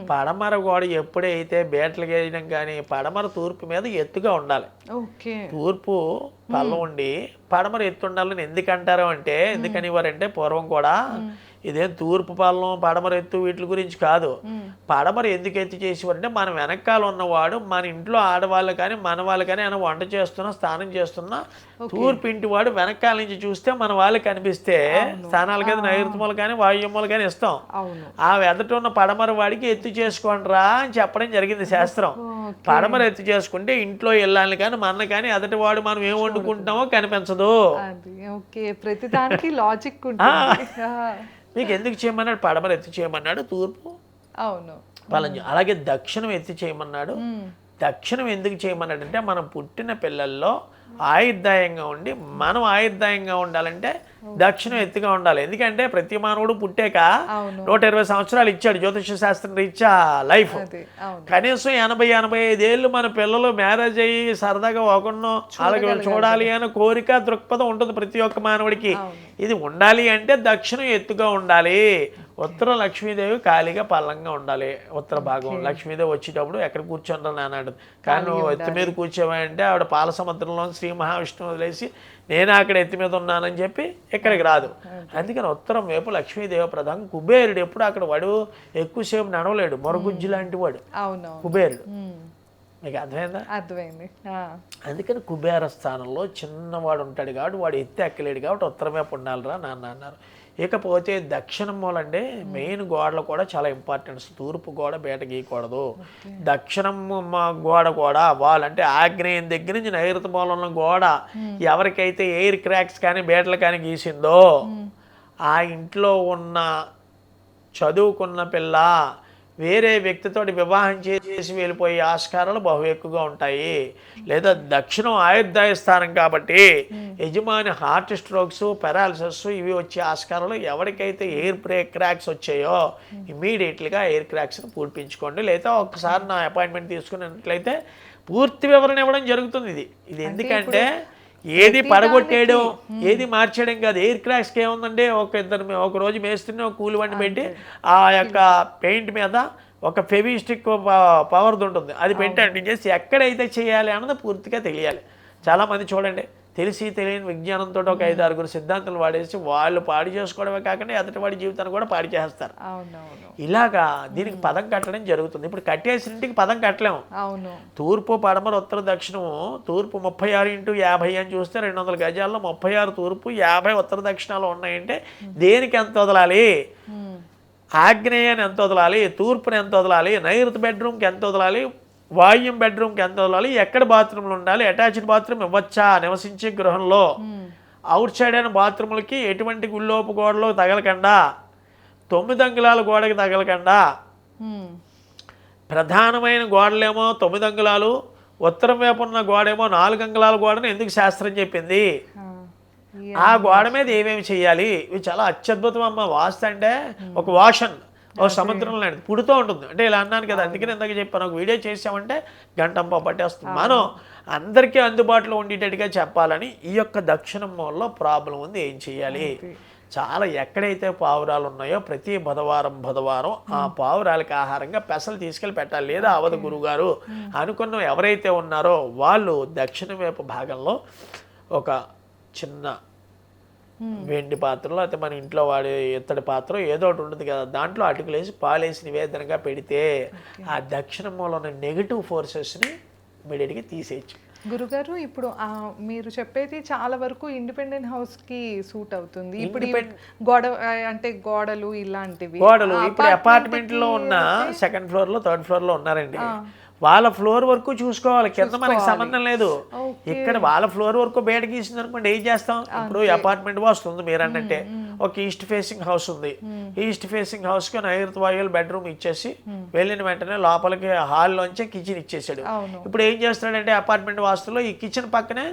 పడమర గోడ ఎప్పుడైతే బేటలు వేయడం కానీ పడమర తూర్పు మీద ఎత్తుగా ఉండాలి. తూర్పు పల్లం ఉండి పడమర ఎత్తు ఉండాలని ఎందుకంటారు అంటే, ఎందుకనివారంటే పూర్వం కూడా ఇదేం తూర్పు పల్లం పడమర ఎత్తు వీటి గురించి కాదు. పడమర ఎందుకు ఎత్తు చేసేవారంటే మన వెనకాల ఉన్నవాడు మన ఇంట్లో ఆడవాళ్ళు కానీ మన వాళ్ళు కానీ ఆయన వంట చేస్తున్నా స్నానం చేస్తున్నా తూర్పు ఇంటి వాడు వెనకాల నుంచి చూస్తే మన వాళ్ళు కనిపిస్తే స్థానాలు కానీ నైరుతములు కానీ వాయువ్యములు కానీ ఇస్తాం. ఆ ఎదట ఉన్న పడమర వాడికి ఎత్తు చేసుకోండి రా అని చెప్పడం జరిగింది శాస్త్రం. పడమర ఎత్తు చేసుకుంటే ఇంట్లో ఇళ్ళని కానీ మన కానీ ఎదటి వాడు మనం ఏం వండుకుంటామో కనిపించదు. ప్రతిదానికి లాజిక్ మీకు ఎందుకు చేయమన్నాడు, పడమర ఎత్తి చేయమన్నాడు, తూర్పు అలాగే దక్షిణం ఎత్తి చేయమన్నాడు. దక్షిణం ఎందుకు చేయమన్నాడు అంటే మనం పుట్టిన పిల్లల్లో ఆయుర్దాయంగా ఉండి మనం ఆయుర్దాయంగా ఉండాలంటే దక్షిణం ఎత్తుగా ఉండాలి. ఎందుకంటే ప్రతి మానవుడు పుట్టాక 120 సంవత్సరాలు ఇచ్చాడు జ్యోతిష శాస్త్రం రీత్యా లైఫ్. కనీసం 80-85 ఏళ్ళు మన పిల్లలు మ్యారేజ్ అయ్యి సరదాగా ఒకరినో అలాగే చూడాలి అనే కోరిక దృక్పథం ఉంటుంది ప్రతి ఒక్క మానవుడికి. ఇది ఉండాలి అంటే దక్షిణం ఎత్తుగా ఉండాలి. ఉత్తర లక్ష్మీదేవి ఖాళీగా పల్లంగా ఉండాలి. ఉత్తర భాగం లక్ష్మీదేవి వచ్చేటప్పుడు ఎక్కడ కూర్చుంటాను నాన్నాడు. కానీ నువ్వు ఎత్తి మీద కూర్చోవంటే ఆవిడ పాల సముద్రంలో శ్రీ మహావిష్ణువు వదిలేసి నేను అక్కడ ఎత్తి మీద ఉన్నానని చెప్పి ఇక్కడికి రాదు. అందుకని ఉత్తరం వైపు లక్ష్మీదేవి ప్రధానం. కుబేరుడు ఎప్పుడు అక్కడ వాడు ఎక్కువసేపు నడవలేడు, మొరగుజ్జు లాంటి వాడు కుబేరుడు. మీకు అర్థమైందా? అర్థమైంది. అందుకని కుబేర స్థానంలో చిన్నవాడు ఉంటాడు కాబట్టి వాడు ఎత్తి ఎక్కలేడు కాబట్టి ఉత్తరం వైపు ఉండాలిరా నాన్న అన్నారు. ఇకపోతే దక్షిణం మూలంటే మెయిన్ గోడలు కూడా చాలా ఇంపార్టెంట్. తూర్పు గోడ బయట గీయకూడదు. దక్షిణం గోడ కూడా వాళ్ళంటే ఆగ్నేయం దగ్గర నుంచి నైరుతి మూలంలో గోడ ఎవరికైతే ఎయిర్ క్రాక్స్ కానీ బేటలు కానీ గీసిందో ఆ ఇంట్లో ఉన్న చదువుకున్న పిల్ల వేరే వ్యక్తితో వివాహం చేసి వెళ్ళిపోయే ఆస్కారాలు బహు ఎక్కువగా ఉంటాయి. లేదా దక్షిణం ఆయుర్దాయ స్థానం కాబట్టి యజమాని హార్ట్ స్ట్రోక్స్, పెరాలసిస్ ఇవి వచ్చే ఆస్కారాలు. ఎవరికైతే ఎయిర్ క్రాక్స్ వచ్చాయో ఇమీడియట్లీగా ఎయిర్ క్రాక్స్ని పూర్పించుకోండి. లేదా ఒక్కసారి నా అపాయింట్మెంట్ తీసుకున్నట్లయితే పూర్తి వివరణ ఇవ్వడం జరుగుతుంది. ఇది ఎందుకంటే ఏది పడగొట్టేయడం ఏది మార్చేయడం కాదు. ఎయిర్ క్రాక్స్కి ఏముందంటే ఒక రోజు మేస్తున్న ఒక కూలి బండి పెట్టి ఆ యొక్క పెయింట్ మీద ఒక ఫెవిస్టిక్ పవర్ది ఉంటుంది, అది పెట్టి అంటించేసి ఎక్కడైతే చేయాలి అన్నది పూర్తిగా తెలియాలి. చాలామంది చూడండి తెలిసి తెలియని విజ్ఞానంతో ఒక 5-6 సిద్ధాంతాలు వాడేసి వాళ్ళు పాడు చేసుకోవడమే కాకుండా ఎదుటి వాడి జీవితాన్ని కూడా పాడు చేస్తారు. ఇలాగా దీనికి పదం కట్టడం జరుగుతుంది. ఇప్పుడు కట్టేసిన ఇంటికి పదం కట్టలేము. తూర్పు పడమర ఉత్తర దక్షిణము. తూర్పు 36x50 అని చూస్తే 200 గజాల్లో 36 తూర్పు 50 ఉత్తర దక్షిణాలు ఉన్నాయంటే దేనికి ఎంత వదలాలి? ఆగ్నేయాన్ని ఎంత వదలాలి? తూర్పుని ఎంత వదలాలి? నైరుతి బెడ్రూమ్కి ఎంత వదలాలి? వాయుం బెడ్రూమ్కి ఎంత వదలాలి? ఎక్కడ బాత్రూమ్లు ఉండాలి? అటాచ్డ్ బాత్రూమ్ ఇవ్వచ్చా నివసించే గృహంలో? అవుట్ సైడ్ అయిన బాత్రూములకి ఎటువంటి గుళ్ళోపు గోడలో తగలకుండా, 9 అంగుళాల గోడకి తగలకుండా, ప్రధానమైన గోడలేమో 9 అంగుళాలు, ఉత్తరం వైపు ఉన్న గోడేమో 4 అంగుళాల గోడని ఎందుకు శాస్త్రం చెప్పింది? ఆ గోడ మీద ఏమేమి చేయాలి? ఇవి చాలా అత్యద్భుతం అమ్మ. వాస్తు అంటే ఒక వాషన్, ఒక సముద్రం లాంటిది, పుడుతూ ఉంటుంది. అంటే ఇలా అన్నాను కదా, అందుకని ఇందాక చెప్పాను. ఒక వీడియో చేసామంటే గంటంప పట్టేస్తుంది. మనం అందరికీ అందుబాటులో ఉండేటట్టుగా చెప్పాలని ఈ యొక్క దక్షిణం మూలలో ప్రాబ్లం ఉంది. ఏం చేయాలి? చాలా ఎక్కడైతే పావురాలు ఉన్నాయో ప్రతి బుధవారం ఆ పావురాలకి ఆహారంగా పెసలు తీసుకెళ్ళి పెట్టాలి. లేదా అవధ గురుగారు అనుకున్న ఎవరైతే ఉన్నారో వాళ్ళు దక్షిణ వైపు భాగంలో ఒక చిన్న వెండి పాత్రలో అయితే మన ఇంట్లో వాడే ఇత్తడి పాత్ర ఏదో ఒకటి ఉంటుంది కదా, దాంట్లో అటుకులేసి పాలేసి నివేదనగా పెడితే ఆ దక్షిణ మూలంలో నెగిటివ్ ఫోర్సెస్ని ఇమీడియట్గా తీసేయచ్చు. గురుగారు ఇప్పుడు మీరు చెప్పేది చాలా వరకు ఇండిపెండెంట్ హౌస్ కి సూట్ అవుతుంది. ఇప్పుడు గోడ అంటే గోడలు ఇలాంటివి ఇప్పుడు అపార్ట్మెంట్ లో ఉన్న సెకండ్ ఫ్లోర్ లో థర్డ్ ఫ్లోర్ లో ఉన్నారండి, వాళ్ళ ఫ్లోర్ వరకు చూసుకోవాలి. కింద మనకి సంబంధం లేదు. ఇక్కడ వాళ్ళ ఫ్లోర్ వరకు బయట గీసింది అనుకోండి, ఏం చేస్తాం? ఇప్పుడు అపార్ట్మెంట్ వస్తుంది మీరు అన్నట్టే. ఒక ఈస్ట్ ఫేసింగ్ హౌస్ ఉంది. ఈస్ట్ ఫేసింగ్ హౌస్ కి నైరుతి వాయువులు బెడ్రూమ్ ఇచ్చేసి వెళ్ళిన వెంటనే లోపలికి హాల్లోంచే కిచెన్ ఇచ్చేసాడు. ఇప్పుడు ఏం చేస్తున్నాడంటే అపార్ట్మెంట్ వాస్తులో ఈ కిచెన్ పక్కనే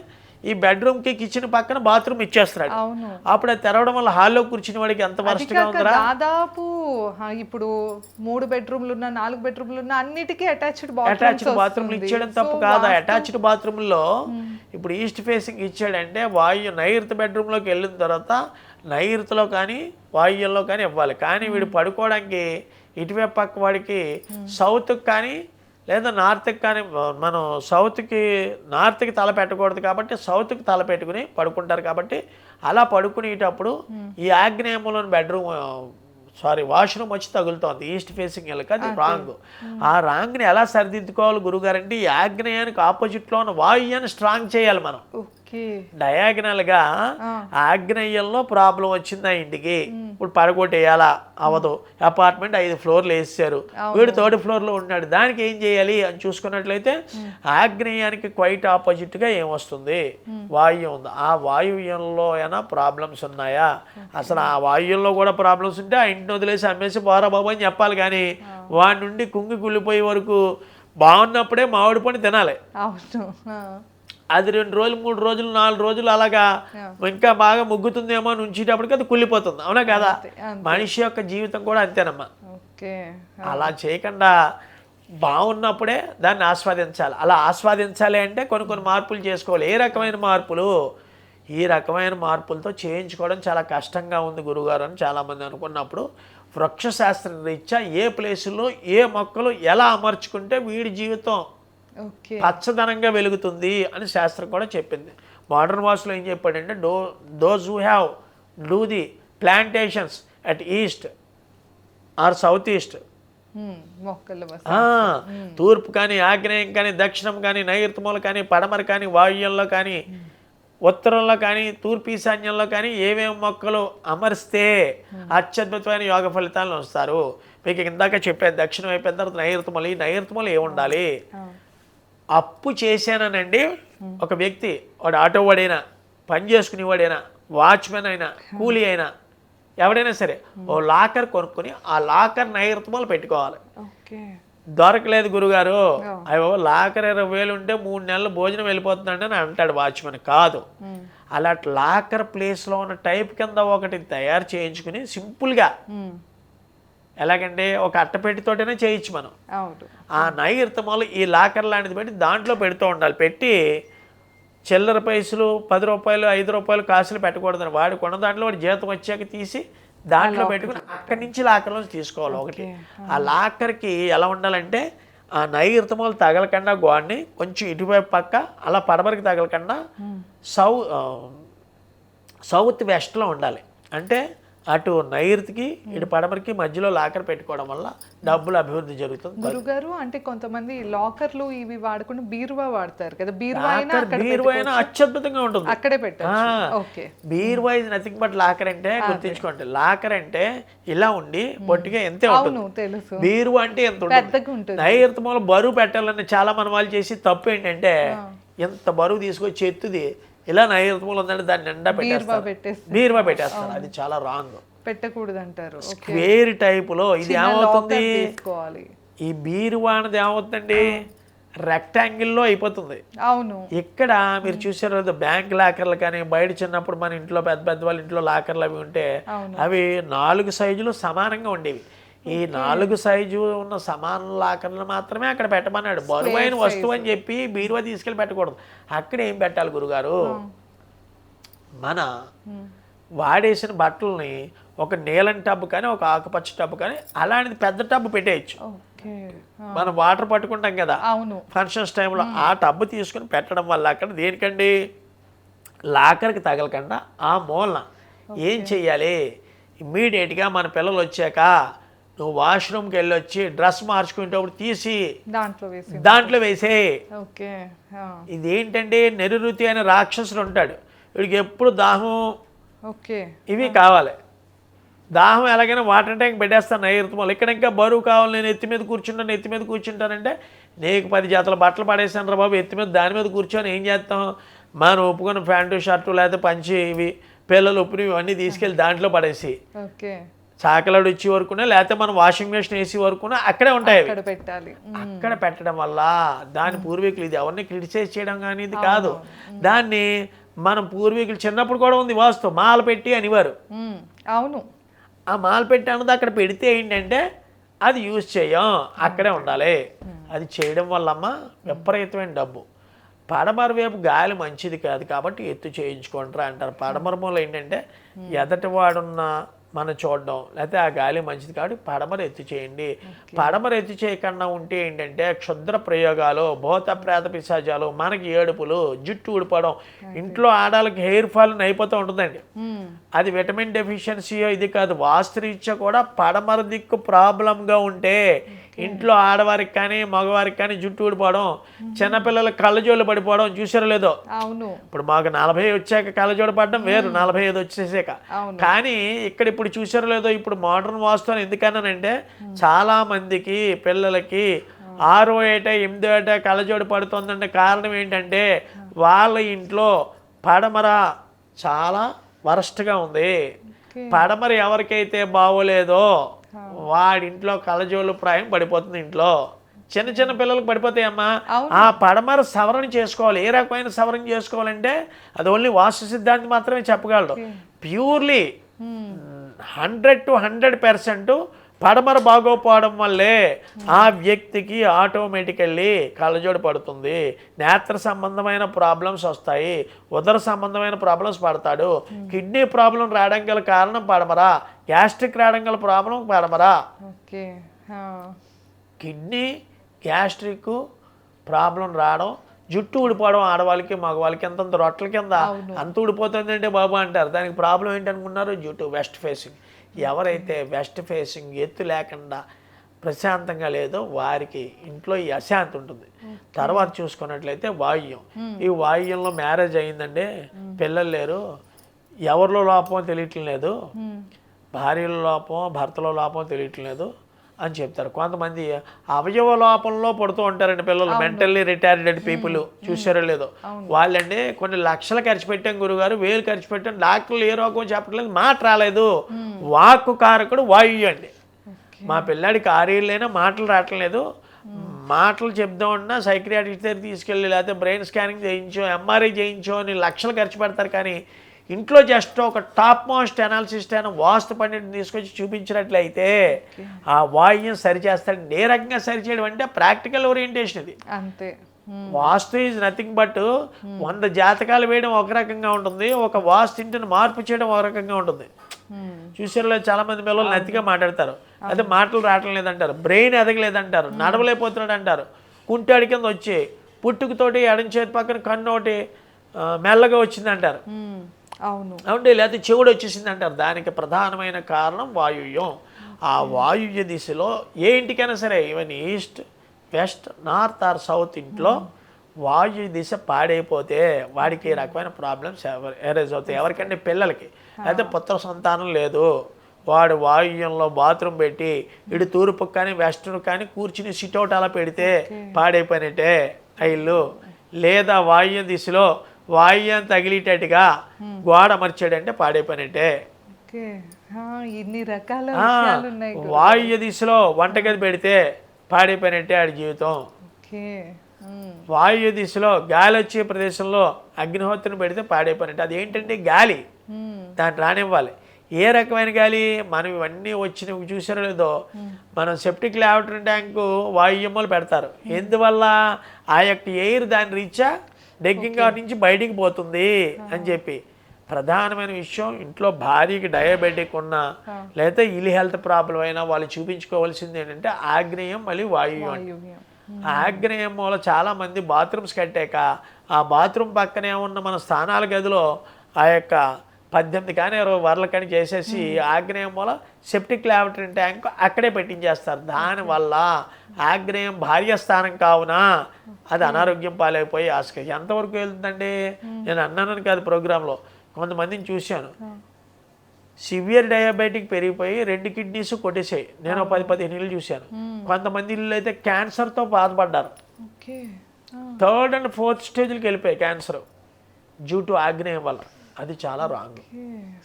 ఈ బెడ్రూమ్ కి కిచెన్ పక్కన బాత్రూమ్ ఇచ్చేస్తున్నాడు. అప్పుడు అది తెరవడం వల్ల హాల్లో కూర్చుని వాడికి ఎంత వరస్ట్గా ఉందిరా. దాదాపు ఇప్పుడు 3 బెడ్రూమ్లు ఉన్నా 4 బెడ్రూమ్లు ఉన్నా అన్నిటికీ అటాచ్డ్ బాత్రూమ్లు ఇచ్చేయడం తప్పు కాదా? అటాచ్డ్ బాత్రూమ్లో ఇప్పుడు ఈస్ట్ ఫేసింగ్ ఇచ్చాడంటే నైరుతి బెడ్రూమ్ లోకి వెళ్ళిన తర్వాత నైరుతిలో కానీ వాయువ్యంలో కానీ ఇవ్వాలి. కానీ వీడు పడుకోవడానికి ఇటువైపు పక్క వాడికి సౌత్కి కానీ లేదా నార్త్కి కానీ, మనం నార్త్కి తల పెట్టకూడదు కాబట్టి సౌత్కి తల పెట్టుకుని పడుకుంటారు. కాబట్టి అలా పడుకునేటప్పుడు ఈ ఆగ్నేయంలోని వాష్రూమ్ వచ్చి తగులుతోంది ఈస్ట్ ఫేసింగ్ వెళ్ళక, అది రాంగ్. ఆ రాంగ్ని ఎలా సరిదిద్దుకోవాలి గురుగారంటే ఈ ఆగ్నేయానికి ఆపోజిట్లో ఉన్న వాయుయాన్ని స్ట్రాంగ్ చేయాలి మనం. డయాగ్నల్ గా ఆగ్నేయంలో ప్రాబ్లం వచ్చింది ఆ ఇంటికి, ఇప్పుడు పడగొట్టేయాలా అవదు. అపార్ట్మెంట్ 5 ఫ్లోర్లు వేసారు, వీడు 3rd ఫ్లోర్ లో ఉన్నాడు, దానికి ఏం చేయాలి అని చూసుకున్నట్లయితే ఆగ్నేయానికి క్వైట్ ఆపోజిట్ గా ఏమొస్తుంది? వాయువ్యం ఉంది. ఆ వాయువ్యంలో ఏమైనా ప్రాబ్లమ్స్ ఉన్నాయా? అసలు ఆ వాయువ్యంలో కూడా ప్రాబ్లమ్స్ ఉంటే ఆ ఇంటిని వదిలేసి అమ్మేసి పోరా బాబు అని చెప్పాలి. కానీ వాడి నుండి కుంగి కుళ్ళిపోయే వరకు బాగున్నప్పుడే మామిడి పండు తినాలి. అది 2 రోజులు 3 రోజులు 4 రోజులు అలాగా ఇంకా బాగా ముగ్గుతుందేమో అని ఉంచేటప్పటికి అది కుళ్ళిపోతుంది. అవునా కదా? మనిషి యొక్క జీవితం కూడా అంతేనమ్మా. అలా చేయకుండా బాగున్నప్పుడే దాన్ని ఆస్వాదించాలి. అలా ఆస్వాదించాలి అంటే కొన్ని మార్పులు చేసుకోవాలి. ఏ రకమైన మార్పులు? ఈ రకమైన మార్పులతో చేయించుకోవడం చాలా కష్టంగా ఉంది గురుగారు అని చాలామంది అనుకున్నప్పుడు వృక్షశాస్త్ర రీత్యా ఏ ప్లేసుల్లో ఏ మొక్కలు ఎలా అమర్చుకుంటే వీడి జీవితం ఓకే పచ్చదనంగా వెలుగుతుంది అని శాస్త్రం కూడా చెప్పింది. మోడర్న్ వాస్లో ఏం చెప్పాడంటే those who have do the plantations at east are south east, మొక్కలు తూర్పు కానీ ఆగ్నేయం కానీ దక్షిణం కానీ నైరుతిమూల కానీ పడమర కానీ వాయువ్యంలో కానీ ఉత్తరంలో కానీ తూర్పు ఈశాన్యంలో కానీ ఏమేమి మొక్కలు అమరిస్తే అత్యద్భుతమైన యోగ ఫలితాలను వస్తారు. మీకు ఇందాక చెప్పాను దక్షిణం అయిపోయిన తర్వాత నైరుతిమూల, ఈ నైరుతిమూల ఏముండాలి? అప్పు చేశానండి ఒక వ్యక్తి, వాడు ఆటో వాడైనా పని చేసుకునేవాడైనా వాచ్మెన్ అయినా కూలీ అయినా ఎవడైనా సరే ఓ లాకర్ కొనుక్కొని ఆ లాకర్ నైరుతిమూల పెట్టుకోవాలి. దొరకలేదు గురుగారు, అయ్యో లాకర్ 20,000 ఉంటే 3 నెలలు భోజనం వెళ్ళిపోతుందండి అని అంటాడు వాచ్మెన్. కాదు, అలాంటి లాకర్ ప్లేస్లో ఉన్న టైప్ కింద ఒకటి తయారు చేయించుకుని సింపుల్గా, ఎలాగంటే ఒక అట్టపెట్టితోటనే చేయొచ్చు మనం. ఆ నైరుతిమూల ఈ లాకర్ లాంటిది పెట్టి దాంట్లో పెడుతూ ఉండాలి. పెట్టి చిల్లర పైసలు 10 రూపాయలు 5 రూపాయలు కాసులు పెట్టకూడదని, వాడు కొన్న దాంట్లో వాడు జీతం వచ్చాక తీసి దాంట్లో పెట్టుకుని అక్కడి నుంచి లాకర్లో తీసుకోవాలి. ఒకటి ఆ లాకర్కి ఎలా ఉండాలంటే ఆ నైరుతిమూల తగలకుండా గోడని కొంచెం ఇటువైపు పక్క అలా పడమరికి తగలకుండా సౌత్ వెస్ట్లో ఉండాలి. అంటే అటు నైరుతికి ఇటు పడమరికి మధ్యలో లాకర్ పెట్టుకోవడం వల్ల డబ్బులు అభివృద్ధి జరుగుతుంది. గురుగారు అంటే కొంతమంది లాకర్లు ఇవి వాడకుండా బీరువా వాడతారు కదా, బీరువా అయినా అత్యద్భుతంగా ఉంటుంది, అక్కడే పెట్టారు. బీరువా ఇస్ నథింగ్ బట్ లాకర్ అంటే గుర్తించుకోండి. లాకర్ అంటే ఇలా ఉండి పొట్టిగా ఎంతే ఉంటుంది, బీరువా అంటే ఎంత ఉంటుంది. నైరుతిమూల బరువు పెట్టాలని చాలా మన వాళ్ళు చేసి తప్పు ఏంటంటే ఎంత బరువు తీసుకొచ్చి ఎత్తుది ఇలా నైరుతిమూల ఉందంటే దాన్ని నిండా బీరువా పెట్టేస్తారు. అది చాలా రాంగ్, పెట్టకూడదు అంటారు. స్క్వేర్ టైపులో ఇది ఏమవుతుంది, ఈ బీరువా అనేది ఏమవుతుందండి రెక్టాంగిల్లో అయిపోతుంది. అవును, ఇక్కడ మీరు చూసారు బ్యాంక్ లాకర్లు కానీ బయట చిన్నప్పుడు మన ఇంట్లో పెద్ద పెద్ద వాళ్ళ ఇంట్లో లాకర్లు అవి ఉంటే అవి 4 సైజులు సమానంగా ఉండేవి. ఈ 4 సైజు ఉన్న సమాన లాకర్లు మాత్రమే అక్కడ పెట్టమన్నాడు. బరువైన వస్తువు అని చెప్పి బీరువా తీసుకెళ్ళి పెట్టకూడదు. అక్కడ ఏం పెట్టాలి గురుగారు, మన వాడేసిన బట్టలని ఒక నీలం టబ్బు కానీ ఒక ఆకుపచ్చ టబ్బు కానీ అలాంటిది పెద్ద టబ్బు పెట్టేయచ్చు. మనం వాటర్ పట్టుకుంటాం కదా ఫంక్షన్స్ టైంలో, ఆ టబ్బు తీసుకుని పెట్టడం వల్ల అక్కడ దేనికండి లాకర్కి తగలకుండా ఆ మూలన ఏం చెయ్యాలి, ఇమ్మీడియట్గా మన పిల్లలు వచ్చాక నువ్వు వాష్రూమ్కి వెళ్ళి వచ్చి డ్రెస్ మార్చుకునేటప్పుడు తీసి దాంట్లో వేసే. ఇదేంటంటే నెరురుతి అనే రాక్షసుడు ఉంటాడు, వీడికి ఎప్పుడు దాహం ఇవి కావాలి. దాహం ఎలాగైనా వాటర్ ట్యాంక్ పెట్టేస్తాను నైరుతిమూల. ఇక్కడ ఇంకా బరువు కావాలి, నేను ఎత్తి మీద కూర్చుంటానంటే నీకు 10 జతల బట్టలు పడేసాను రా బాబు, ఎత్తి మీద దాని మీద కూర్చొని ఏం చేస్తాం, మనం ఒప్పుకున్న ప్యాంటు షర్టు లేకపోతే పంచి ఇవి పిల్లలు ఒప్పుని ఇవన్నీ తీసుకెళ్ళి దాంట్లో పడేసి చాకలాడు ఇచ్చి వరకునే లేకపోతే మనం వాషింగ్ మెషిన్ వేసి వరకునే అక్కడే ఉంటాయి. అక్కడ పెట్టడం వల్ల దాని పూర్వీకులు, ఇది ఎవరిని క్రిటిసైజ్ చేయడం కానీ ఇది కాదు, దాన్ని మనం పూర్వీకులు చిన్నప్పుడు కూడా ఉంది వాస్తు మాల పెట్టి అనివారు. అవును, ఆ మాల పెట్టి అన్నది అక్కడ పెడితే ఏంటంటే అది యూజ్ చేయం, అక్కడే ఉండాలి. అది చేయడం వల్లమ్మ విపరీతమైన డబ్బు. పడమర వైపు గాలి మంచిది కాదు కాబట్టి ఎత్తు చేయించుకుంటారా అంటారు. పడమర మూల ఏంటంటే ఎదటి వాడున్న మనం చూడడం, లేకపోతే ఆ గాలి మంచిది కాబట్టి పడమర ఎత్తు చేయండి. పడమర ఎత్తు చేయకుండా ఉంటే ఏంటంటే క్షుద్ర ప్రయోగాలు, భూత ప్రేత పిశాచాలు, మనకి ఏడుపులు, జుట్టు ఊడిపోవడం, ఇంట్లో ఆడాలకి హెయిర్ ఫాల్ అయిపోతూ ఉంటుందండి. అది విటమిన్ డెఫిషియన్సీ ఇది కాదు, వాస్తురీత్యా కూడా పడమర దిక్కు ప్రాబ్లంగా ఉంటే ఇంట్లో ఆడవారికి కానీ మగవారికి కానీ జుట్టు ఊడిపోవడం, చిన్నపిల్లలకు కళ్ళజోళ్ళు పడిపోవడం చూసారో లేదో. ఇప్పుడు మాకు 40 వచ్చాక కళ్ళజోడు పడడం వేరు, 45 వచ్చేసాక. కానీ ఇక్కడ ఇప్పుడు చూసారో లేదో, ఇప్పుడు మోడర్న్ వాస్తు ఎందుకన్నానంటే చాలా మందికి పిల్లలకి 6వ ఏట 8వ ఏట కళ్ళజోడు పడుతుందంటే కారణం ఏంటంటే వాళ్ళ ఇంట్లో పడమర చాలా వరస్ట్గా ఉంది. పడమర ఎవరికైతే బాగోలేదో వాడింట్లో కళ్ళజోళ్ళు ప్రాయం పడిపోతుంది. ఇంట్లో చిన్న చిన్న పిల్లలకు పడిపోతాయమ్మా. ఆ పడమర సవరణ చేసుకోవాలి. ఏ రకమైన సవరణ చేసుకోవాలంటే అది ఓన్లీ వాస్తు సిద్ధాంతి మాత్రమే చెప్పగలడు. ప్యూర్లీ 100 to 100% పడమర బాగోపోవడం వల్లే ఆ వ్యక్తికి ఆటోమేటికల్లీ కళ్ళజోడు పడుతుంది, నేత్ర సంబంధమైన ప్రాబ్లమ్స్ వస్తాయి, ఉదర సంబంధమైన ప్రాబ్లమ్స్ పడతాడు, కిడ్నీ ప్రాబ్లం రావడం గల కారణం పడమర, గ్యాస్ట్రిక్ రావడం గల ప్రాబ్లం పడమర. ఓకే. కిడ్నీ గ్యాస్ట్రిక్ ప్రాబ్లం రావడం, జుట్టు ఊడిపోవడం ఆడవాళ్ళకి మగవాళ్ళకి ఎంతంత రొట్టెల కింద అంత ఊడిపోతుందంటే బాబు అంటారు. దానికి ప్రాబ్లం ఏంటనుకున్నారు? జుట్టు వెస్ట్ ఫేసింగ్. ఎవరైతే వెస్ట్ ఫేసింగ్ ఎత్తు లేకుండా ప్రశాంతంగా లేదో వారికి ఇంట్లో ఈ అశాంతి ఉంటుంది. తర్వాత చూసుకున్నట్లయితే వాయువ్యం. ఈ వాయువ్యంలో మ్యారేజ్ అయిందంటే పిల్లలు లేరు, ఎవరిలో లోపం తెలియట్లేదు, భార్యల లోపం భర్తలో లోపం తెలియట్లేదు అని చెప్తారు. కొంతమంది అవయవ లోపంలో పడుతూ ఉంటారండి పిల్లలు, మెంటల్లీ రిటార్డెడ్ పీపుల్. చూసారో లేదో, వాళ్ళండి కొన్ని లక్షలు ఖర్చు పెట్టాం గురుగారు, వేలు ఖర్చు పెట్టాం, డాక్టర్లు ఏ రోగం చెప్పట్లేదు, మాట రాలేదు. వాక్కు కారకుడు వాయువు అండి. మా పిల్లాడికి 6 ఏళ్ళైనా మాటలు రావట్లేదు, మాటలు చెప్దామన్నా సైక్రియాటిస్ట్ దగ్గర తీసుకెళ్ళి లేకపోతే బ్రెయిన్ స్కానింగ్ చేయించో ఎంఆర్ఐ చేయించో అని లక్షలు ఖర్చు పెడతారు. కానీ ఇంట్లో జస్ట్ ఒక టాప్ మోస్ట్ అనాలిసిస్ట్ అయిన వాస్తు పండితుని తీసుకొచ్చి చూపించినట్లయితే ఆ వాయువుని సరిచేస్తాడు. ఏ రకంగా సరిచేయడం అంటే ప్రాక్టికల్ ఓరియంటేషన్ ఇది. అంతే. వాస్తు ఈజ్ నథింగ్ బట్ 100 జాతకాలు వేయడం ఒక రకంగా ఉంటుంది, ఒక వాస్తు ఇంటిని మార్పు చేయడం ఒక రకంగా ఉంటుంది. చూసారులో చాలా మంది పిల్లలు నత్తిగా మాట్లాడతారు, అదే మాటలు రావటం లేదంటారు, బ్రెయిన్ ఎదగలేదంటారు, నడవలేకపోతున్నాడు అంటారు, కుంటాడి కింద వచ్చి పుట్టుకతోటి ఎడం చేతి పక్కన కన్ను ఒకటి మెల్లగా వచ్చిందంటారు. అవునండి, లేకపోతే చెవుడు వచ్చేసింది అంటారు. దానికి ప్రధానమైన కారణం వాయువ్యం. ఆ వాయువ్య దిశలో ఏ ఇంటికైనా సరే, even east west north are south ఇంట్లో వాయు దిశ పాడైపోతే వాడికి ఈ రకమైన ప్రాబ్లమ్స్ ఎరేజ్ అవుతాయి. ఎవరికంటే పిల్లలకి, అయితే పుత్ర సంతానం లేదు, వాడు వాయువ్యంలో బాత్రూమ్ పెట్టి ఇటు తూర్పుకు కానీ వెస్ట్ను కానీ కూర్చుని సిట్అవుట్ అలా పెడితే పాడైపోయినట్టే ఆ ఇల్లు. లేదా వాయువ్య దిశలో వాయువ్యం తగిలేటట్టుగా గోడ అమర్చాడంటే పాడైపోయినట్టే. ఇన్ని రకాల వాయువ్య దిశలో వంటగది పెడితే పాడైపోయినట్టే ఆడి జీవితం. వాయువ్య దిశలో గాలి వచ్చే ప్రదేశంలో అగ్నిహోత్రిని పెడితే పాడైపోయినట్టు. అది ఏంటంటే గాలి, దాన్ని రానివ్వాలి. ఏ రకమైన గాలి? మనం ఇవన్నీ వచ్చినవి చూసారో లేదో, మనం సెప్టిక్ ల్యాబరేటరీ ట్యాంకు వాయువ్యంలో పెడతారు. ఎందువల్ల? ఆ యొక్క ఎయిర్ దాని రీచా డెగ్గింగ్ నుంచి బయటికి పోతుంది అని చెప్పి. ప్రధానమైన విషయం, ఇంట్లో భార్యకి డయాబెటిక్ ఉన్నా లేదా ఇల్ హెల్త్ ప్రాబ్లం అయినా వాళ్ళు చూపించుకోవాల్సింది ఏంటంటే ఆగ్నేయం మళ్ళీ వాయువ్యం. ఆగ్నేయం మూల చాలామంది బాత్రూమ్స్ కట్టాక ఆ బాత్రూమ్ పక్కనే ఉన్న మన స్థానాల గదిలో ఆ యొక్క 18 కానీ 20 వరలు కానీ చేసేసి ఆగ్నేయం మూల సెప్టిక్ ల్యాబరేటరీ ట్యాంక్ అక్కడే పెట్టించేస్తారు. దానివల్ల ఆగ్నేయం భార్య స్థానం కావున అది అనారోగ్యం పాలైపోయి ఆస్క ఎంతవరకు వెళ్తుందండి. నేను అన్నానని కాదు, ప్రోగ్రాంలో కొంతమందిని చూశాను, సివియర్ డయాబెటిక్ పెరిగిపోయి 2 కిడ్నీస్ కొట్టేసాయి. నేను 10-15 ఇళ్ళు చూశాను. కొంతమంది ఇళ్ళు అయితే క్యాన్సర్తో బాధపడ్డారు. 3rd and 4th స్టేజ్కి వెళ్ళిపోయాయి క్యాన్సర్ డ్యూ టు ఆగ్నేయం వల్ల. అది చాలా రాంగ్.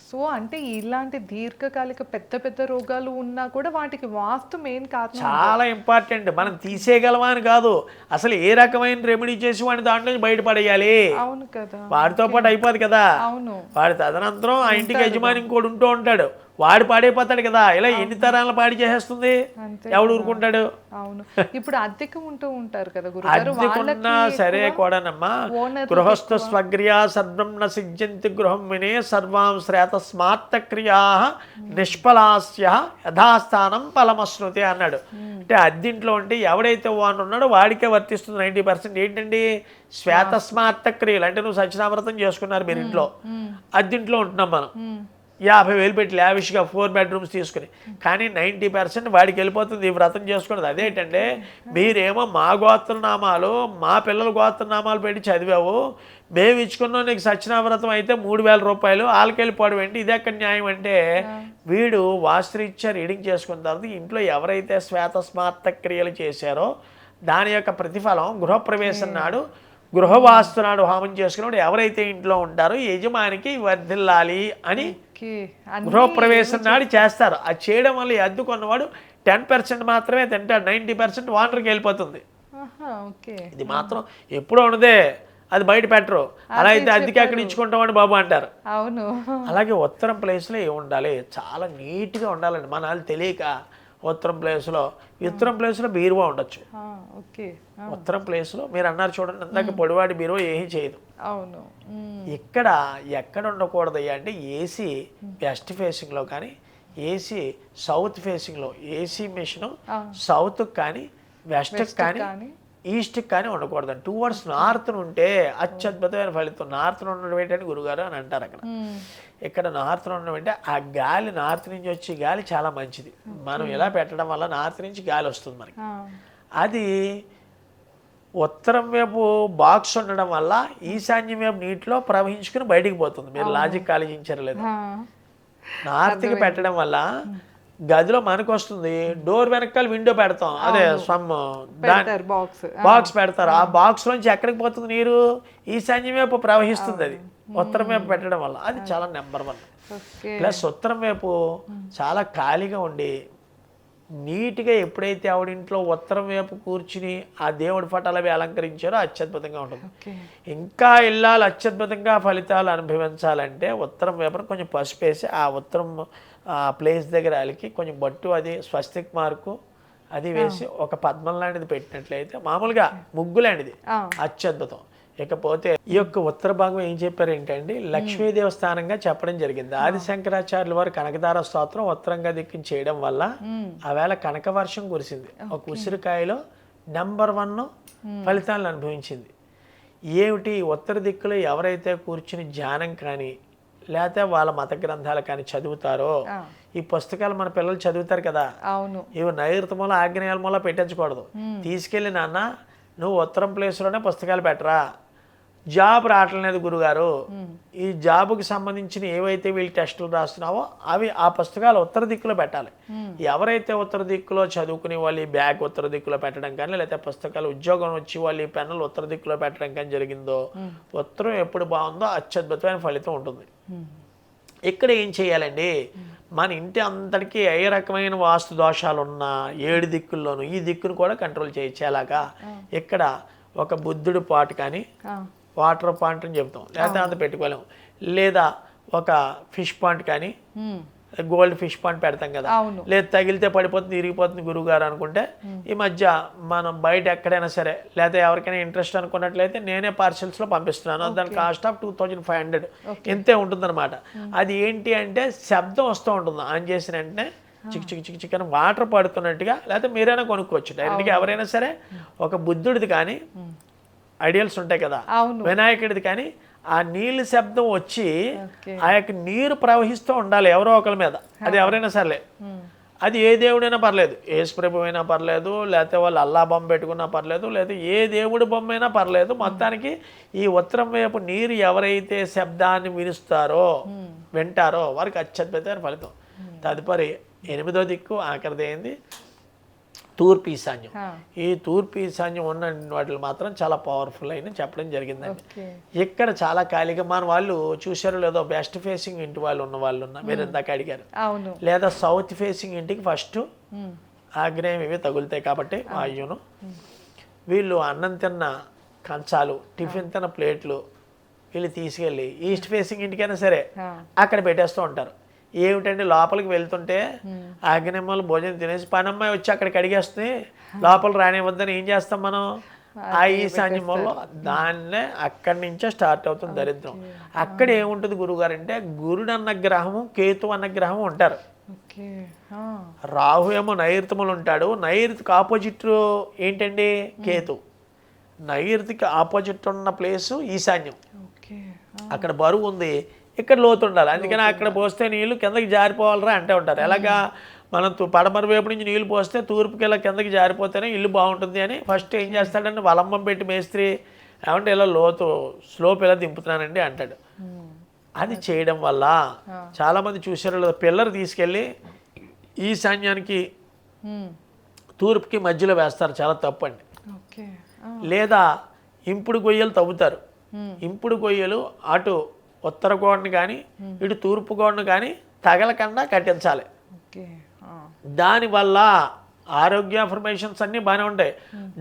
సో అంటే ఇలాంటి దీర్ఘకాలిక పెద్ద పెద్ద రోగాలు ఉన్నా కూడా వాటికి వాస్తు మెయిన్ కారణం. చాలా ఇంపార్టెంట్. మనం తీసేయగలమా అని కాదు, అసలు ఏ రకమైన రెమెడీ చేసి వాడిని దాంట్లో బయటపడేయాలి. అవును కదా, వాడితో పాటు అయిపోదు కదా. అవును, వాడి తదనంతరం ఆ ఇంటికి యజమాని ఇంకోటి ఉంటూ ఉంటాడు, వాడు పాడైపోతాడు కదా. ఇలా ఎన్ని తరాలను పాడి చేసేస్తుంది, ఎవడు ఊరుకుంటాడు? అవును. ఇప్పుడు అద్దెకు ఉంటూ ఉంటారు కదా అద్దెకున్నా సరే కూడానమ్మా, గృహస్థ స్వగ్రియా సర్వం న సిద్ధ్యంతి గృహం వినే సర్వాం శ్రేతస్మాత్త క్రియా నిష్ఫలాస్య యథాస్థానం ఫలమశ్నుతే అన్నాడు. అంటే అద్దింట్లో ఉంటే ఎవడైతే ఓనర్ ఉన్నాడో వాడికే వర్తిస్తుంది 90%. ఏంటండి? శ్వేతస్మాత్త క్రియలు. అంటే నువ్వు సత్యనామృతం చేసుకున్నారు మీరు ఇంట్లో, అద్దింట్లో ఉంటున్నాం మనం, 50,000 పెట్టి లావిష్గా 4 బెడ్రూమ్స్ తీసుకుని, కానీ 90% వాడికి వెళ్ళిపోతుంది ఈ వ్రతం చేసుకున్నది. అదేంటంటే మీరేమో మా గోత్రనామాలు మా పిల్లల గోత్రనామాలు పెట్టి చదివావు, మేము ఇచ్చుకున్నాం నీకు సత్యనావ్రతం అయితే 3,000 రూపాయలు, వాళ్ళకి వెళ్ళిపోవడం ఏంటి? ఇది ఎక్కడ న్యాయం? అంటే వీడు వాస్తురీత్యా రీడింగ్ చేసుకున్న తర్వాత ఇంట్లో ఎవరైతే శ్వేతస్మార్త క్రియలు చేశారో దాని యొక్క ప్రతిఫలం గృహప్రవేశం నాడు, గృహవాస్తు నాడు హోమం చేసుకున్నప్పుడు ఎవరైతే ఇంట్లో ఉంటారో యజమానికి వర్ధిల్లాలి అని గృహప్రవేశం నాడు చేస్తారు. అది చేయడం వల్ల ఈ అద్దె కొన్నవాడు 10% మాత్రమే తింటాడు, 90% వాటర్కి వెళ్ళిపోతుంది. ఇది మాత్రం ఎప్పుడూ ఉన్నదే, అది బయట పెట్టరు. అలా అయితే అద్దెకి ఎక్కడ ఇచ్చుకుంటామని బాబు అంటారు. అవును. అలాగే ఉత్తరం ప్లేస్లో ఏమి ఉండాలి, చాలా నీట్గా ఉండాలండి. మన వాళ్ళు తెలియక ఉత్తరం ప్లేస్లో బీరువా ఉండొచ్చు. ఓకే. ఉత్తరం ప్లేస్లో మీరు అన్నారు చూడండి, ఇందాక పొడివాడి బీరువా ఏమీ చేయదు. అవును. ఇక్కడ ఎక్కడ ఉండకూడదు అంటే ఏసీ వెస్ట్ ఫేసింగ్లో కానీ, ఏసీ సౌత్ ఫేసింగ్లో, ఏసీ మిషన్ సౌత్కి కానీ, వెస్ట్కి కానీ, ఈస్ట్కి కానీ ఉండకూడదు. టువర్డ్స్ నార్త్ ఉంటే అత్యద్భుతమైన ఫలితం. నార్త్ ఉండడం ఏంటంటే గురుగారు అని అంటారు అక్కడ. ఇక్కడ నార్త్ ఉండడం అంటే ఆ గాలి, నార్త్ నుంచి వచ్చే గాలి చాలా మంచిది. మనం ఇలా పెట్టడం వల్ల నార్త్ నుంచి గాలి వస్తుంది మనకి. అది ఉత్తరం వైపు బాక్స్ ఉండడం వల్ల ఈశాన్యం వైపు నీటిలో ప్రవహించుకుని బయటికి పోతుంది. మీరు లాజిక్ ఆలోచించారు లేదు. నార్త్కి పెట్టడం వల్ల గదిలో మనకు వస్తుంది, డోర్ వెనకాల విండో పెడతాం, అదే బాక్స్ పెడతారు. ఆ బాక్స్ నుంచి ఎక్కడికి పోతుంది నీరు? ఈశాన్యం వైపు ప్రవహిస్తుంది. అది ఉత్తరం వైపు పెట్టడం వల్ల అది చాలా నెంబర్ 1. ప్లస్ ఉత్తరం వైపు చాలా ఖాళీగా ఉండి నీట్గా ఎప్పుడైతే ఆవిడింట్లో ఉత్తరం వైపు కూర్చుని ఆ దేవుడి పటాలు అవి అలంకరించారో అత్యద్భుతంగా ఉంటుంది. ఇంకా ఇల్లాలు అత్యద్భుతంగా ఫలితాలు అనుభవించాలంటే ఉత్తరం వైపున కొంచెం పసుపు వేసి ఆ ఉత్తరం ప్లేస్ దగ్గర వాళ్ళకి కొంచెం బట్టు, అది స్వస్తిక్ మార్కు అది వేసి ఒక పద్మం లాంటిది పెట్టినట్లయితే, మామూలుగా ముగ్గు లాంటిది, అత్యద్భుతం. ఇకపోతే ఈ యొక్క ఉత్తర భాగం ఏం చెప్పారు ఏంటండి, లక్ష్మీదేవ స్థానంగా చెప్పడం జరిగింది. ఆది శంకరాచార్యుల వారు కనకదార స్తోత్రం ఉత్తరంగా దిక్కుని చేయడం వల్ల ఆవేళ కనక వర్షం కురిసింది. ఒక ఉసిరికాయలో నెంబర్ 1 ఫలితాలను అనుభవించింది. ఏమిటి? ఉత్తర దిక్కులో ఎవరైతే కూర్చుని ధ్యానం కానీ లేకపోతే వాళ్ళ మత గ్రంథాలు కానీ చదువుతారో, ఈ పుస్తకాలు మన పిల్లలు చదువుతారు కదా, ఇవి నైరుతి మూల ఆగ్నేయాల మూల పెట్టించకూడదు. తీసుకెళ్ళి నాన్న నువ్వు ఉత్తరం ప్లేస్లోనే పుస్తకాలు పెట్టరా, జాబ్ రావట్లేదు గురుగారు, ఈ జాబుకి సంబంధించిన ఏవైతే వీళ్ళు టెస్టులు రాస్తున్నావో అవి ఆ పుస్తకాలు ఉత్తర దిక్కులో పెట్టాలి. ఎవరైతే ఉత్తర దిక్కులో చదువుకునే వాళ్ళు ఈ బ్యాగ్ ఉత్తర దిక్కులో పెట్టడం కానీ, లేకపోతే పుస్తకాలు ఉద్యోగం వచ్చి వాళ్ళు ఈ పెన్నులు ఉత్తర దిక్కులో పెట్టడం కానీ జరిగిందో, ఉత్తరం ఎప్పుడు బాగుందో అత్యద్భుతమైన ఫలితం ఉంటుంది. ఇక్కడ ఏం చేయాలండి, మన ఇంటి అంతటికీ ఏ రకమైన వాస్తు దోషాలు ఉన్నా 7 దిక్కుల్లోనూ ఈ దిక్కును కూడా కంట్రోల్ చేయొచ్చు. ఎలాగా? ఇక్కడ ఒక బుద్ధుడు పాట్ కానీ, వాటర్ పాయింట్ అని చెప్తాం, లేకపోతే అంత పెట్టుకోలేము, లేదా ఒక ఫిష్ పాయింట్ కానీ, గోల్డ్ ఫిష్ పాయింట్ పెడతాం కదా, లేదు తగిలితే పడిపోతుంది ఇరిగిపోతుంది గురువుగారు అనుకుంటే, ఈ మధ్య మనం బయట ఎక్కడైనా సరే లేకపోతే ఎవరికైనా ఇంట్రెస్ట్ అనుకున్నట్లయితే నేనే పార్సెల్స్లో పంపిస్తున్నాను. దాని కాస్ట్ ఆఫ్ 2500 ఇంతే ఉంటుందన్నమాట. అది ఏంటి అంటే శబ్దం వస్తూ ఉంటుంది, ఆన్ చేసిన వెంటనే చిక్ చిక్ చిక్ చిక్ అని వాటర్ పడుతున్నట్టుగా, లేకపోతే మీరైనా కొనుక్కోవచ్చు డైరెక్ట్గా. ఎవరైనా సరే ఒక బుద్ధుడిది కానీ, ఐడియల్స్ ఉంటాయి కదా, వినాయకుడిది కానీ, ఆ నీళ్ళ శబ్దం వచ్చి ఆ యొక్క నీరు ప్రవహిస్తూ ఉండాలి ఎవరో ఒకరి మీద. అది ఎవరైనా సరే, అది ఏ దేవుడైనా పర్లేదు, యేసు ప్రభు అయినా పర్లేదు, లేకపోతే వాళ్ళు అల్లా బొమ్మ పెట్టుకున్నా పర్లేదు, లేదా ఏ దేవుడి బొమ్మ అయినా పర్లేదు. మొత్తానికి ఈ ఉత్తరం వైపు నీరు ఎవరైతే శబ్దాన్ని వింటారో వారికి అత్యద్భుతమైన ఫలితం. తదుపరి 8వ దిక్కు ఆఖరిది అయింది తూర్పు ఈశాన్యం. ఈ తూర్పు ఈశాన్యం ఉన్న వాటిలో మాత్రం చాలా పవర్ఫుల్ అయిన చెప్పడం జరిగిందండి. ఇక్కడ చాలా ఖాళీగా మన వాళ్ళు చూసారో లేదో, వెస్ట్ ఫేసింగ్ ఇంటి వాళ్ళు ఉన్న వాళ్ళు ఉన్నా, మీరు ఇందాక అడిగారు, లేదా సౌత్ ఫేసింగ్ ఇంటికి ఫస్ట్ ఆగ్నేయం ఇవి తగులుతాయి కాబట్టి వాయువును, వీళ్ళు అన్నం తిన్న కంచాలు, టిఫిన్ తిన్న ప్లేట్లు వీళ్ళు తీసుకెళ్ళి ఈస్ట్ ఫేసింగ్ ఇంటికైనా సరే అక్కడ పెట్టేస్తూ ఉంటారు. ఏమిటంటే లోపలికి వెళ్తుంటే ఆగ్నేయములు భోజనం తినేసి పనమ్మాయి వచ్చి అక్కడికి అడిగేస్తుంది, లోపల రానివ్వద్దని ఏం చేస్తాం మనం? ఆ ఈశాన్యంలో దాన్నే అక్కడి నుంచే స్టార్ట్ అవుతుంది దరిద్రం. అక్కడ ఏముంటుంది గురువుగారు అంటే, గురుడు అన్న గ్రహము, కేతు అన్న గ్రహం ఉంటారు. రాహు ఏమో నైరుతములు ఉంటాడు, నైరుతికి ఆపోజిట్ ఏంటండి? కేతు. నైరుతికి ఆపోజిట్ ఉన్న ప్లేసు ఈశాన్యం. అక్కడ బరువు ఉంది, ఇక్కడ లోతు ఉండాలి. అందుకని అక్కడ పోస్తే నీళ్ళు కిందకి జారిపోవాలరా అంటే ఉంటారు. ఎలాగా? మనం పడమర వైపు నుంచి నీళ్ళు పోస్తే తూర్పుకి ఇలా కిందకి జారిపోతేనే ఇల్లు బాగుంటుంది అని ఫస్ట్ ఏం చేస్తాడంటే వలంబం పెట్టి మేస్త్రి ఏమంటే ఇలా లోతు స్లోప్ ఇలా దింపుతున్నానండి అంటాడు. అది చేయడం వల్ల చాలామంది చూసారు, పిల్లలు తీసుకెళ్ళి ఈశాన్యానికి తూర్పుకి మధ్యలో వేస్తారు, చాలా తప్పు అండి. లేదా ఇంపుడు గొయ్యలు తవ్వుతారు. ఇంపుడు గొయ్యలు అటు ఉత్తర గోడను కానీ ఇటు తూర్పు గోడను కానీ తగలకుండా కట్టించాలి. దానివల్ల ఆరోగ్య ఇన్ఫర్మేషన్స్ అన్నీ బాగానే ఉంటాయి.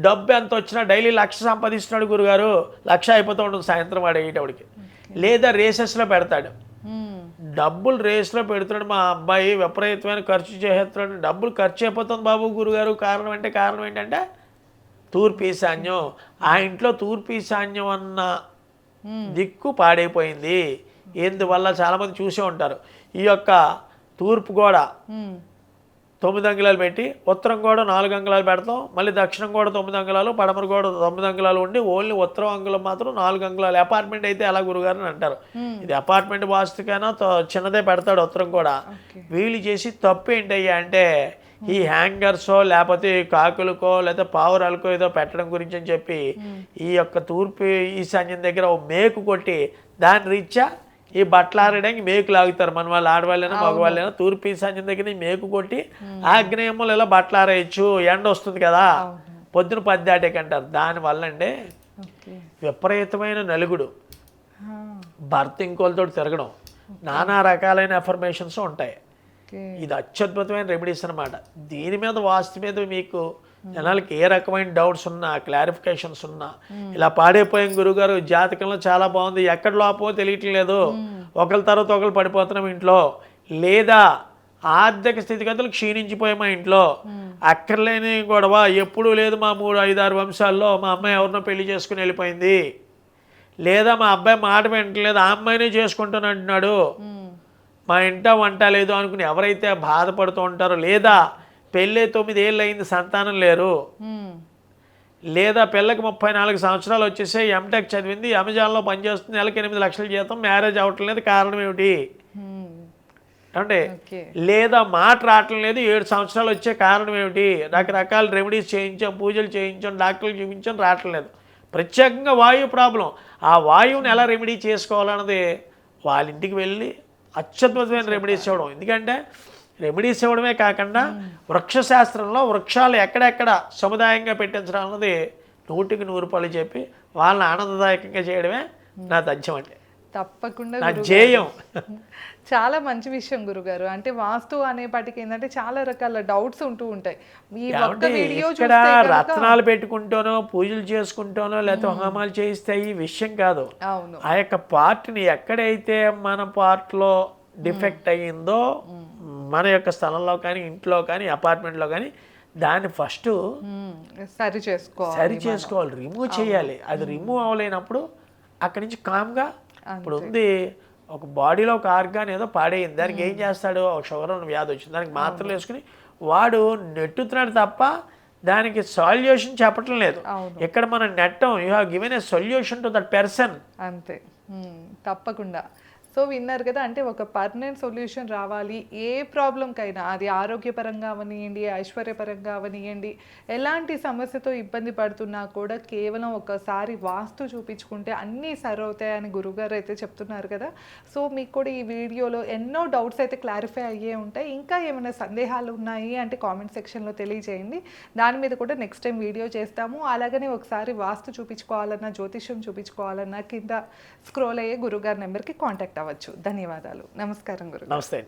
డబ్బు ఎంత వచ్చినా డైలీ 1,00,000 సంపాదిస్తున్నాడు గురుగారు, 1,00,000 అయిపోతూ ఉంటుంది సాయంత్రం వాడు అయ్యేటప్పటికి. లేదా రేసెస్లో పెడతాడు, డబ్బులు రేస్లో పెడుతున్నాడు మా అబ్బాయి, విపరీతమైన ఖర్చు చేస్తున్నాడు, డబ్బులు ఖర్చు అయిపోతుంది బాబు గురుగారు, కారణం ఏంటంటే తూర్పు ఈశాన్యం. ఆ ఇంట్లో తూర్పు ఈశాన్యం అన్న దిక్కు పాడైపోయింది. ఎందువల్ల చాలామంది చూసే ఉంటారు, ఈ యొక్క తూర్పు గోడ 9 అంగుళాలు పెట్టి ఉత్తరం గోడ 4 అంగుళాలు పెడతాం, మళ్ళీ దక్షిణం గోడ 9 అంగుళాలు, పడమర గోడ 9 అంగుళాలు ఉండి ఓన్లీ ఉత్తరం అంగుళం మాత్రం 4 అంగుళాలు. అపార్ట్మెంట్ అయితే ఎలా గురుగారు అని అంటారు. ఇది అపార్ట్మెంట్ వాస్తుకైనా చిన్నదే పెడతాడు ఉత్తరం కూడా. వీళ్ళు చేసి తప్పు ఏంటయ్యా అంటే ఈ హ్యాంగర్సో లేకపోతే కాకులకో లేకపోతే పావురాలకో ఏదో పెట్టడం గురించి అని చెప్పి ఈ యొక్క తూర్పు ఈశాన్యం దగ్గర ఓ మేకు కొట్టి దాని రీత్యా ఈ బట్టలు ఆరడానికి మేకు లాగుతారు. మన వాళ్ళు ఆడవాళ్ళైనా మగవాళ్ళైనా తూర్పు ఈశాన్యం దగ్గర మేకు కొట్టి ఆగ్నేయములు ఇలా బట్టలు ఆరేయచ్చు, ఎండ వస్తుంది కదా పొద్దున 10 దాటేకంటారు. దానివల్ల అండి విపరీతమైన నలుగుడు, భర్త ఇంకోళ్ళతో తిరగడం, నానా రకాలైన అఫర్మేషన్స్ ఉంటాయి. ఇది అత్యద్భుతమైన రెమెడీస్ అనమాట. దీని మీద వాస్తు మీద మీకు జనాలకి ఏ రకమైన డౌట్స్ ఉన్నా, క్లారిఫికేషన్స్ ఉన్నా, ఇలా పాడైపోయాం గురుగారు జాతకంలో చాలా బాగుంది, ఎక్కడ లోపమో తెలియట్లేదు, ఒకరి తర్వాత ఒకరు పడిపోతున్నాం ఇంట్లో, లేదా ఆర్థిక స్థితిగతులు క్షీణించిపోయాయి మా ఇంట్లో, అక్కర్లేని గొడవ ఎప్పుడూ లేదు మా 3-5-6 వంశాల్లో, మా అమ్మాయి ఎవరినో పెళ్లి చేసుకుని వెళ్ళిపోయింది, లేదా మా అబ్బాయి మాట వింటలేదు ఆ అమ్మాయినే చేసుకుంటాను అంటున్నాడు, మా ఇంట వంట లేదు అనుకుని ఎవరైతే బాధపడుతూ ఉంటారో, లేదా పెళ్ళి 9 ఏళ్ళు అయింది సంతానం లేరు, లేదా పిల్లకి 34 సంవత్సరాలు వచ్చేసి ఎంటెక్ చదివింది, అమెజాన్లో పనిచేస్తుంది, నెలకి 8 లక్షల జీతం, మ్యారేజ్ అవ్వట్లేదు, కారణం ఏమిటి అంటే, లేదా మాట రావటం లేదు 7 సంవత్సరాలు వచ్చే కారణం ఏమిటి, రకరకాల రెమెడీస్ చేయించాం, పూజలు చేయించాం, డాక్టర్లు చూపించాం, రావట్లేదు, ప్రత్యేకంగా వాయువు ప్రాబ్లం. ఆ వాయువుని ఎలా రెమెడీ చేసుకోవాలన్నది వాళ్ళ ఇంటికి వెళ్ళి అత్యద్భుతమైన రెమెడీస్ ఇవ్వడం. ఎందుకంటే రెమెడీస్ ఇవ్వడమే కాకుండా వృక్షశాస్త్రంలో వృక్షాలు ఎక్కడెక్కడ సముదాయంగా పెట్టించడం అన్నది 100కి 100 చెప్పి వాళ్ళని ఆనందదాయకంగా చేయడమే నా తథ్యం అండి, తప్పకుండా నా ధ్యేయం. చాలా మంచి విషయం గురుగారు. అంటే వాస్తు అనేపాటికి ఏంటంటే చాలా రకాల డౌట్స్ ఉంటూ ఉంటాయి. ఈ ఒక్క వీడియో ఇక్కడ రత్నాలు పెట్టుకుంటానో పూజలు చేసుకుంటానో లేకపోతే హోమాలు చేయిస్తాయి ఈ విషయం కాదు. అవును, ఆ యొక్క పార్ట్ని ఎక్కడైతే మన పార్ట్లో డిఫెక్ట్ అయ్యిందో మన యొక్క స్థలంలో కానీ ఇంట్లో కానీ అపార్ట్మెంట్లో కానీ దాన్ని ఫస్ట్ సరి చేసుకోవాలి, రిమూవ్ చేయాలి. అది రిమూవ్ అవ్వలేనప్పుడు అక్కడి నుంచి కామ్గా, ఇప్పుడు ఉంది ఒక బాడీలో ఒక ఆర్గాన్ ఏదో పాడైంది, దానికి ఏం చేస్తాడు, షుగర్ వ్యాధి వచ్చింది, దానికి మాత్రలు వేసుకుని వాడు నెట్టుతున్నాడు తప్ప దానికి సొల్యూషన్ చెప్పటం లేదు. ఇక్కడ మనం నెట్టం, you have given a solution to that person, అంతే. తప్పకుండా. సో విన్నారు కదా, అంటే ఒక పర్మనెంట్ సొల్యూషన్ రావాలి ఏ ప్రాబ్లంకైనా, అది ఆరోగ్యపరంగా అవనియండి, ఐశ్వర్యపరంగా అవనియండి, ఎలాంటి సమస్యతో ఇబ్బంది పడుతున్నా కూడా కేవలం ఒకసారి వాస్తు చూపించుకుంటే అన్నీ సరవుతాయని గురుగారు అయితే చెప్తున్నారు కదా. సో మీకు కూడా ఈ వీడియోలో ఎన్నో డౌట్స్ అయితే క్లారిఫై అయ్యే ఉంటాయి. ఇంకా ఏమైనా సందేహాలు ఉన్నాయి అంటే కామెంట్ సెక్షన్లో తెలియజేయండి, దాని మీద కూడా నెక్స్ట్ టైం వీడియో చేస్తాము. అలాగనే ఒకసారి వాస్తు చూపించుకోవాలన్నా, జ్యోతిష్యం చూపించుకోవాలన్నా కింద స్క్రోల్ అయ్యే గురుగారి నెంబర్కి కాంటాక్ట్ అవ్వచ్చు. ధన్యవాదాలు. నమస్కారం గురు. నమస్తే.